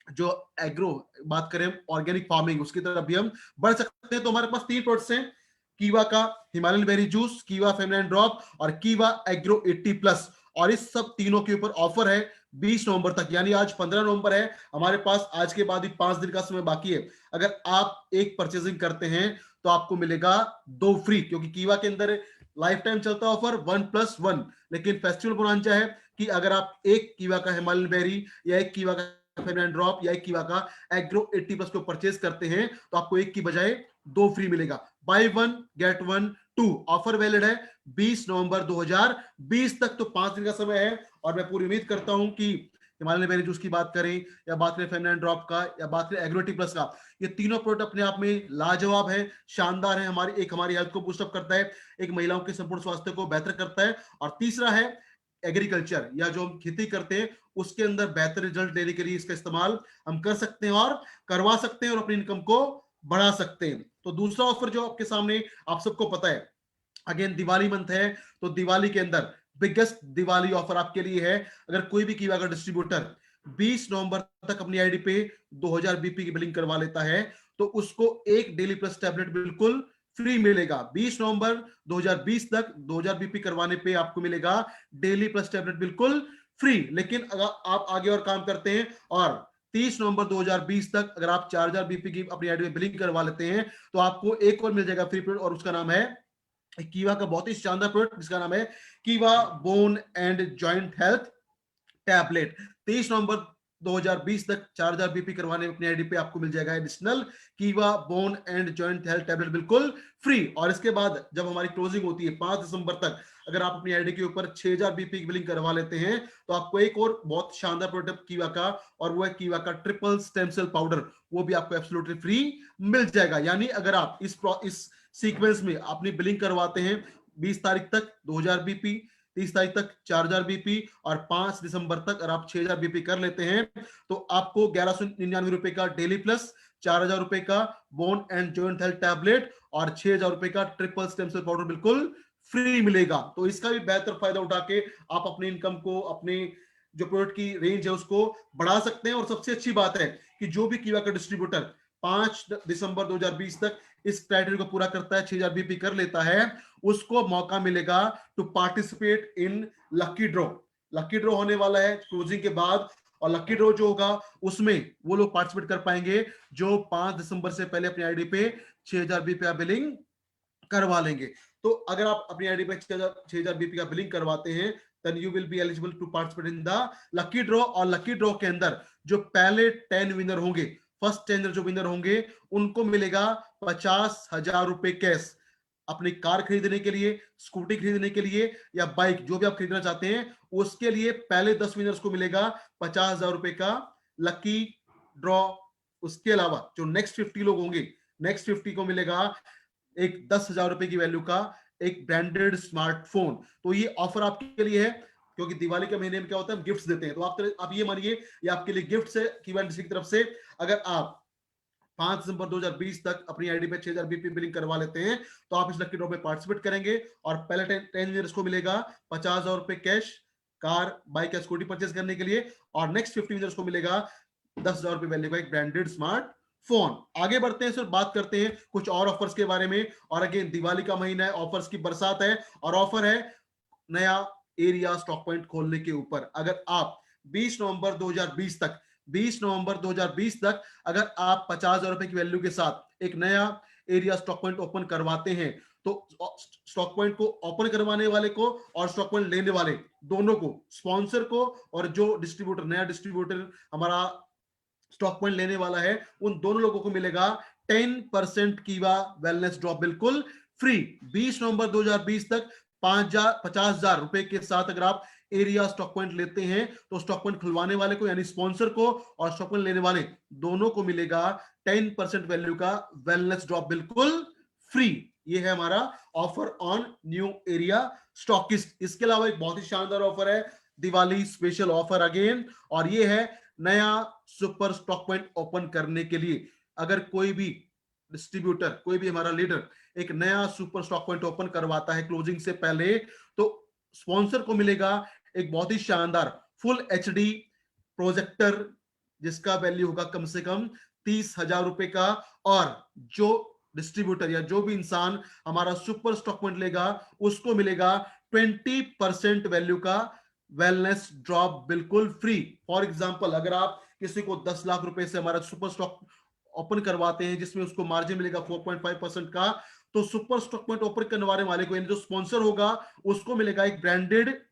जो एग्रो बात करें, ऑर्गेनिक फार्मिंग, उसकी तरफ भी हम बढ़ सकते हैं। तो हमारे पास 3 प्रोडक्ट्स हैं, कीवा का हिमालयन बेरी जूस, कीवा फेमनाइन ड्रॉप, और कीवा एग्रो 80+। और इस सब तीनों के ऊपर ऑफर है 20 नवंबर तक, यानी आज 15 नवंबर है, हमारे पास आज के बाद ही 5 दिन का समय बाकी है। अगर आप एक परचेजिंग करते हैं तो आपको मिलेगा 2 फ्री, क्योंकि कीवा के अंदर लाइफ टाइम चलता ऑफर 1+1, लेकिन फेस्टिवल बोनांजा है कि अगर आप एक कीवा का हिमालयन बेरी या एक कीवा का फेमनाइन ड्रॉप या एक कीवा का एग्रो 80+ को परचेज करते हैं तो आपको एक की बजाय 2 फ्री मिलेगा। बाय 1 गेट 1 2 ऑफर वैलिड है 20 नवंबर 2020 तक, तो 5 दिन का समय है। और मैं पूरी उम्मीद करता हूं कि हिमालयन बेरी जूस की बात करें, या बात करें फेमनाइन ड्रॉप का, या बात करें एग्रो 80+ का, ये तीनों प्रोडक्ट अपने आप में लाजवाब है, शानदार है, हमारी हेल्थ को बूस्टअप करता है, एक महिलाओं के संपूर्ण स्वास्थ्य को बेहतर करता है। और तीसरा है एग्रीकल्चर, या जो हम खेती करते हैं उसके अंदर बेहतर रिजल्ट लेने के लिए इसका इस्तेमाल हम कर सकते हैं और करवा सकते हैं, और अपनी इनकम को बढ़ा सकते हैं। तो दूसरा ऑफर जो आपके सामने, आप सबको पता है, अगेन दिवाली मंथ है, तो दिवाली के अंदर बिगेस्ट दिवाली ऑफर आपके लिए है। अगर कोई भी कीवा का डिस्ट्रीब्यूटर 20 नवंबर तक अपनी आईडी पे 2000 बीपी की बिलिंग करवा लेता है, तो उसको एक डेली प्लस टैबलेट बिल्कुल फ्री मिलेगा। 20 नवंबर 2020 तक 2000 बीपी करवाने पे आपको मिलेगा डेली प्लस टैबलेट बिल्कुल फ्री। लेकिन अगर आप आगे और काम करते हैं और 30 नवंबर 2020 तक अगर आप 4000 बीपी की अपनी आईडी में बिलिंग करवा लेते हैं, तो आपको एक और मिल जाएगा फ्री प्रोडक्ट, और उसका नाम है कीवा का बहुत ही शानदार प्रोडक्ट, जिसका नाम है कीवा bone and joint health tablet. 23 नवंबर 2020 तक 4000 बीपी करवाने में अपनी आईडी पे आपको मिल जाएगा एडिशनल कीवा bone and joint health tablet बिल्कुल फ्री। और इसके बाद जब हमारी क्लोजिंग होती है 5 दिसंबर तक, अगर आप अपनी आईडी के ऊपर 6000 बीपी की बिलिंग करवा लेते हैं, तो आपको एक और बहुत शानदार प्रोडक्ट कीवा का, और वो है कीवा का ट्रिपल स्टेम सेल पाउडर, वो भी आपको एब्सोल्युटली फ्री मिल जाएगा। यानी अगर आप इस सीक्वेंस में अपनी बिलिंग करवाते हैं 20 तारीख तक 2000 बीपी, 30 तारीख तक 4000 बीपी, और 5 दिसंबर तक अगर आप 6000 बीपी कर लेते हैं, तो आपको 1199 रुपए का डेली प्लस, 4000 रुपए का bone and joint health tablet, और 6000 रुपए का ट्रिपल स्टेम सेल पाउडर बिल्कुल फ्री मिलेगा। तो इसका भी बेहतर फायदा उठा के आप अपनी इनकम को, अपने जो प्रोडक्ट की रेंज है उसको बढ़ा सकते हैं। और सबसे अच्छी बात है कि जो भी कीवा का डिस्ट्रीब्यूटर 5 दिसंबर 2020 तक इस क्राइटेरिया को पूरा करता है, 6000 बीपी कर लेता है, उसको मौका मिलेगा to participate in lucky draw. Lucky draw होने वाला है क्लोजिंग के बाद, और लकी ड्रॉ जो होगा उसमें वो लोग पार्टिसिपेट कर पाएंगे जो 5 दिसंबर से पहले अपनी आईडी पे 6000 बीपी बिलिंग करवा लेंगे। तो अगर आप अपनी आईडी पे 6000 बीपी का बिलिंग करवाते हैं, then you will be eligible to participate in the lucky draw। और लकी ड्रॉ के अंदर जो पहले 10 विनर होंगे, फर्स्ट 10 जो विनर होंगे, उनको मिलेगा 50,000 रुपए कैश अपनी कार खरीदने के लिए, स्कूटी खरीदने के लिए, या बाइक जो भी आप खरीदना चाहते हैं उसके लिए। पहले 10 विनर्स को मिलेगा 50,000 रुपए का लकी ड्रॉ। उसके अलावा जो नेक्स्ट 50 लोग होंगे, नेक्स्ट 50 को मिलेगा एक 10,000 रुपए की वैल्यू का एक ब्रांडेड स्मार्टफोन। तो ये ऑफर आपके लिए है, क्योंकि दिवाली के महीने में क्या होता है, हम गिफ्ट्स देते हैं। तो आप ये मानिए ये आपके लिए गिफ्ट्स है कीवा इंडस्ट्री की तरफ से। अगर आप 5 दिसंबर 2020 तक अपनी आईडी पे 6000 बीपी बिलिंग करवा लेते हैं तो आप इस लकी ड्रॉ में पार्टिसिपेट करेंगे। और पहले 10 विनर्स को मिलेगा 50,000 रुपए कैश कार, बाइक या स्कूटी परचेज करने के लिए, और नेक्स्ट 50 विनर्स को मिलेगा 10,000 रुपए वैल्यू का एक ब्रांडेड स्मार्ट फोन। आगे बढ़ते हैं सर, बात करते हैं कुछ और ऑफर्स के बारे में। और अगेन दिवाली का महीना है, ऑफर्स की बरसात है, और ऑफर है नया एरिया स्टॉक पॉइंट खोलने के ऊपर। अगर आप 20 नवंबर 2020 तक अगर आप 50,000 रुपए की वैल्यू के साथ एक नया एरिया स्टॉक पॉइंट ओपन करवाते हैं, तो स्टॉक पॉइंट को ओपन करवाने वाले को और स्टॉक पॉइंट लेने वाले दोनों को, स्पॉन्सर को और जो डिस्ट्रीब्यूटर, नया डिस्ट्रीब्यूटर हमारा स्टॉक पॉइंट लेने वाला है, उन दोनों लोगों को मिलेगा 10% कीवा वेलनेस ड्रॉप बिल्कुल फ्री। 20 नवंबर 2020 तक 50,000 रुपए के साथ अगर आप एरिया स्टॉक पॉइंट लेते हैं तो स्टॉक पॉइंट खुलवाने वाले को यानी स्पॉन्सर को और स्टॉक पॉइंट लेने वाले दोनों को मिलेगा 10% वैल्यू का वेलनेस ड्रॉप बिल्कुल फ्री। ये है हमारा offer on new area stockist. इसके अलावा एक बहुत ही शानदार ऑफर है, दिवाली स्पेशल ऑफर अगेन, और ये है नया सुपर स्टॉक पॉइंट ओपन करने के लिए। अगर कोई भी डिस्ट्रीब्यूटर, कोई भी हमारा लीडर एक नया सुपर स्टॉक पॉइंट ओपन करवाता है क्लोजिंग से पहले, तो स्पॉन्सर को मिलेगा एक बहुत ही शानदार फुल एचडी प्रोजेक्टर जिसका वैल्यू होगा कम से कम 30,000 रुपए का। और जो डिस्ट्रीब्यूटर या जो भी इंसान हमारा सुपर स्टॉक पॉइंट लेगा उसको मिलेगा 20% वैल्यू का वेलनेस ड्रॉप बिल्कुल फ्री। फॉर एग्जांपल, अगर आप किसी को 10 लाख रुपए से हमारा सुपर स्टॉक ओपन करवाते हैं जिसमें उसको मार्जिन मिलेगा 4.5% का, तो सुपर स्टॉक पॉइंट ओपन करवाने वाले को यानी जो स्पॉन्सर होगा उसको मिलेगा एक ब्रांडेड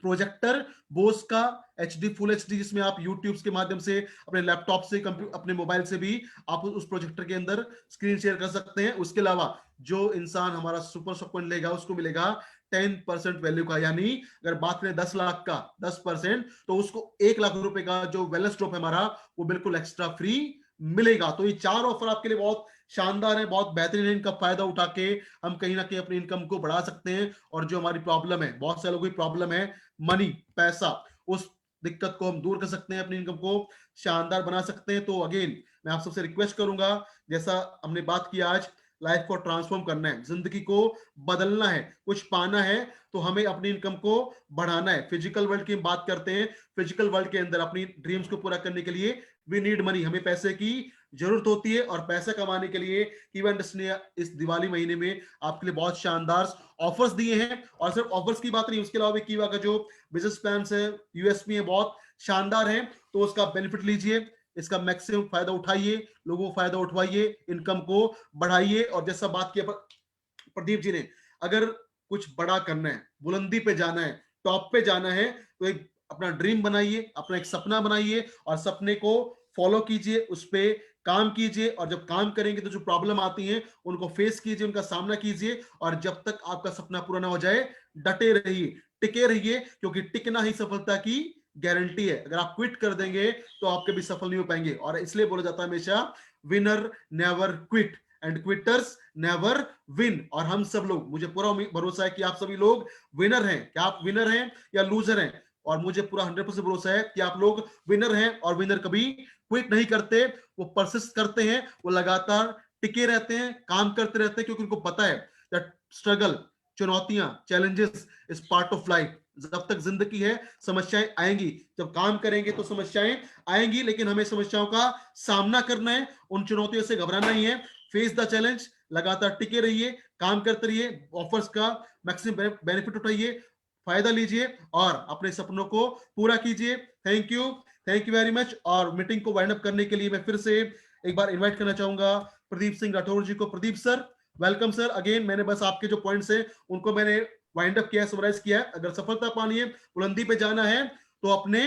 प्रोजेक्टर बोस का HD फुल HD, जिसमें आप यूट्यूब के माध्यम से अपने लैपटॉप से, अपने मोबाइल से भी आप उस प्रोजेक्टर के अंदर स्क्रीन शेयर कर सकते हैं। उसके अलावा जो इंसान हमारा सुपर स्टॉक पॉइंट लेगा उसको मिलेगा 10% वैल्यू का, यानी अगर बात करें 10 लाख का 10%, तो उसको 1 लाख रुपए का जो वेलनेस ड्रॉप है हमारा वो बिल्कुल एक्स्ट्रा फ्री मिलेगा। तो ये 4 ऑफर आपके लिए बहुत शानदार है, बहुत बेहतरीन है। इनका फायदा उठा के हम कहीं ना कहीं अपनी इनकम को बढ़ा सकते हैं। और जो हमारी प्रॉब्लम है, बहुत सारे लोगों की प्रॉब्लम है मनी, पैसा, उस दिक्कत को हम दूर कर सकते हैं, अपनी इनकम को शानदार बना सकते हैं। तो अगेन मैं आप सबसे रिक्वेस्ट करूंगा, जैसा हमने बात की आज, लाइफ को ट्रांसफॉर्म करना है, जिंदगी को बदलना है, कुछ पाना है, तो हमें अपनी इनकम को बढ़ाना है। फिजिकल वर्ल्ड की हम बात करते हैं, फिजिकल वर्ल्ड के अंदर अपनी ड्रीम्स को पूरा करने के लिए वी नीड मनी, हमें पैसे की जरूरत होती है। और पैसा कमाने के लिए कीवा इंडस्ट्री ने इस दिवाली महीने में आपके लिए बहुत शानदार ऑफर्स दिए हैं। और सिर्फ ऑफर्स की बात नहीं, उसके अलावा भी कीवा का जो बिजनेस प्लान है, यूएसपी है, बहुत शानदार है। तो उसका बेनिफिट लीजिए, इसका मैक्सिमम फायदा उठाइए, लोगों को फायदा उठवाइए, इनकम को बढ़ाइए। और जैसा बात किया प्रदीप जी ने, अगर कुछ बड़ा करना है, बुलंदी पे जाना है, टॉप पे जाना है, तो एक अपना ड्रीम बनाइए, अपना एक सपना बनाइए और सपने को फॉलो कीजिए, उस पर काम कीजिए। और जब काम करेंगे तो जो प्रॉब्लम आती है उनको फेस कीजिए, उनका सामना कीजिए। और जब तक आपका सपना पूरा ना हो जाए, डटे रहिए, टिके रहिए, क्योंकि टिकना ही सफलता की गारंटी है। अगर आप क्विट कर देंगे तो आप कभी सफल नहीं हो पाएंगे। और इसलिए बोला जाता है हमेशा, winner never quit and quitters never win. और हम सब लोग, मुझे पूरा भरोसा है कि आप सभी लोग विनर हैं। क्या आप विनर हैं या लूजर हैं? और मुझे पूरा 100% भरोसा है कि आप लोग विनर हैं। और विनर कभी क्विट नहीं करते, वो परसिस्ट करते हैं, वो लगातार टिके रहते हैं, काम करते रहते हैं, क्योंकि उनको पता है दैट स्ट्रगल, चुनौतियां, challenges is part of life. जब तक जिंदगी है समस्याएं आएंगी, जब काम करेंगे तो समस्याएं आएंगी, लेकिन हमें समस्याओं का सामना करना है, उन चुनौतियों से घबराना नहीं है। फेस द चैलेंज, लगातार टिके रहिए, काम करते रहिए, ऑफर्स का मैक्सिमम बेनिफिट उठाइए, फायदा लीजिए और अपने सपनों को पूरा कीजिए। Thank you very much. और मीटिंग को वाइंड अप करने के लिए मैं फिर से एक बार इनवाइट करना चाहूंगा प्रदीप सिंह राठौर जी को। Pradeep sir, welcome sir again. मैंने बस आपके जो पॉइंट्स हैं उनको मैंने वाइंड अप किया है, समराइज किया है। अगर सफलता पानी है, बुलंदी पे जाना है, तो अपने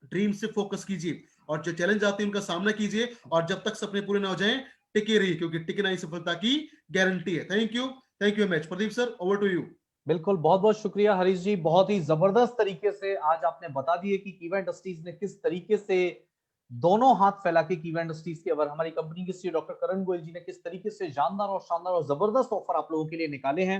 ड्रीम से फोकस कीजिए और जो चैलेंज आते हैं उनका सामना कीजिए, और जब तक सपने पूरे ना हो जाएं टिके रहिए, क्योंकि टिकना ही सफलता की गारंटी है। Thank you much. Pradeep sir, over to you. बिल्कुल, बहुत बहुत शुक्रिया हरीश जी। बहुत ही जबरदस्त तरीके से आज आपने बता दिए कि कीवा इंडस्ट्रीज ने किस तरीके से दोनों हाथ फैला के कीवा इंडस्ट्रीज के और हमारी कंपनी के सीईओ डॉक्टर करण गोयल जी ने किस तरीके से शानदार और जबरदस्त ऑफर आप लोगों के लिए निकाले हैं।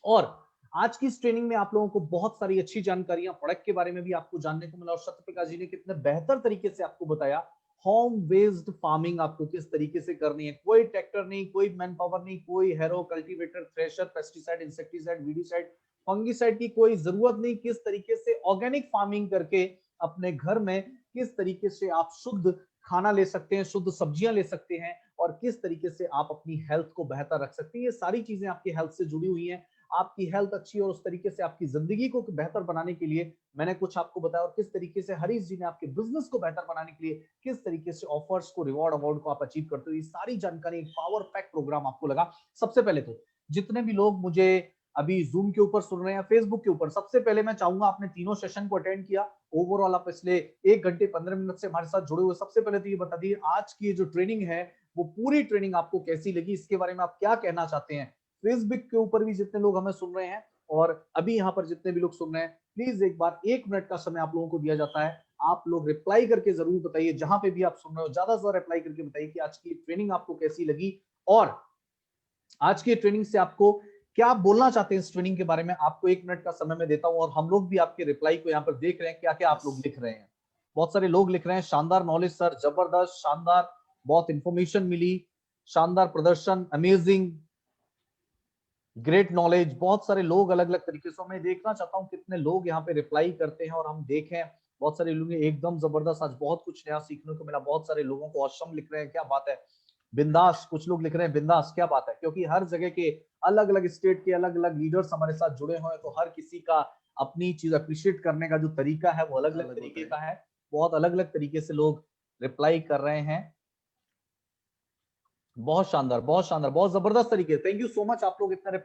और आज की इस ट्रेनिंग में आप लोगों को बहुत सारी अच्छी जानकारियां प्रोडक्ट के बारे में भी आपको जानने को मिला, और सत्यप्रकाश जी ने कितने बेहतर तरीके से आपको बताया होम बेस्ड फार्मिंग आपको किस तरीके से करनी है। कोई ट्रैक्टर नहीं, कोई मैन पावर नहीं, कोई harrow, cultivator, thresher, pesticide, insecticide, weedicide, fungicide की कोई जरूरत नहीं। किस तरीके से ऑर्गेनिक फार्मिंग करके अपने घर में किस तरीके से आप शुद्ध खाना ले सकते हैं, शुद्ध सब्जियां ले सकते हैं, और किस तरीके से आप अपनी हेल्थ को बेहतर रख सकते हैं। ये सारी चीजें आपकी हेल्थ से जुड़ी हुई हैं। आपकी हेल्थ अच्छी और उस तरीके से आपकी जिंदगी को बेहतर बनाने के लिए मैंने कुछ आपको बताया, और किस तरीके से हरीश जी ने आपके बिजनेस को बेहतर बनाने के लिए किस तरीके से ऑफर्स को, रिवॉर्ड अवार्ड को आप अचीव करते हो। ये सारी जानकारी एक पावर पैक प्रोग्राम आपको लगा। सबसे पहले तो जितने भी लोग मुझे अभी जूम के ऊपर सुन रहे हैं, फेसबुक के ऊपर, सबसे पहले मैं चाहूंगा आपने तीनों सेशन को अटेंड किया, ओवरऑल आप पिछले 1 घंटे 15 मिनट से हमारे साथ जुड़े हुए। सबसे पहले तो ये बता दीजिए आज की जो ट्रेनिंग है वो पूरी ट्रेनिंग आपको कैसी लगी, इसके बारे में आप क्या कहना चाहते हैं। फेसबुक के ऊपर भी जितने लोग हमें सुन रहे हैं और अभी यहाँ पर जितने भी लोग सुन रहे हैं, प्लीज एक बार 1 मिनट का समय आप लोगों को दिया जाता है। आप लोग रिप्लाई करके जरूर बताइए, जहां पे भी आप सुन रहे हो ज्यादा से ज्यादा रिप्लाई करके बताइए कि आज की ट्रेनिंग आपको कैसी लगी, और आज की ट्रेनिंग से आपको क्या बोलना चाहते हैं इस ट्रेनिंग के बारे में। आपको 1 मिनट का समय मैं देता हूं, और हम लोग भी आपके रिप्लाई को यहाँ पर देख रहे हैं, क्या क्या आप लोग लिख रहे हैं। बहुत सारे लोग लिख रहे हैं शानदार नॉलेज सर, जबरदस्त, शानदार, बहुत इंफॉर्मेशन मिली, शानदार प्रदर्शन, अमेजिंग, ग्रेट नॉलेज। बहुत सारे लोग अलग अलग तरीके से, मैं देखना चाहता हूं कितने लोग यहाँ पे रिप्लाई करते हैं और हम देखें। बहुत सारे लोग एकदम जबरदस्त, आज बहुत कुछ नया सीखने को मिला। बहुत सारे लोगों को ऑसम लिख रहे हैं, क्या बात है। बिंदास, कुछ लोग लिख रहे हैं बिंदास, क्या बात है, क्योंकि हर जगह के अलग अलग स्टेट के अलग अलग लीडर्स हमारे साथ जुड़े हुए हैं, तो हर किसी का अपनी चीज अप्रिशिएट करने का जो तरीका है वो अलग अलग तरीके का है। बहुत अलग अलग तरीके से लोग रिप्लाई कर रहे हैं। बहुत शानदार, बहुत शानदार, बहुत जबरदस्त तरीके। थैंक यू सो मच, आप लोग इतना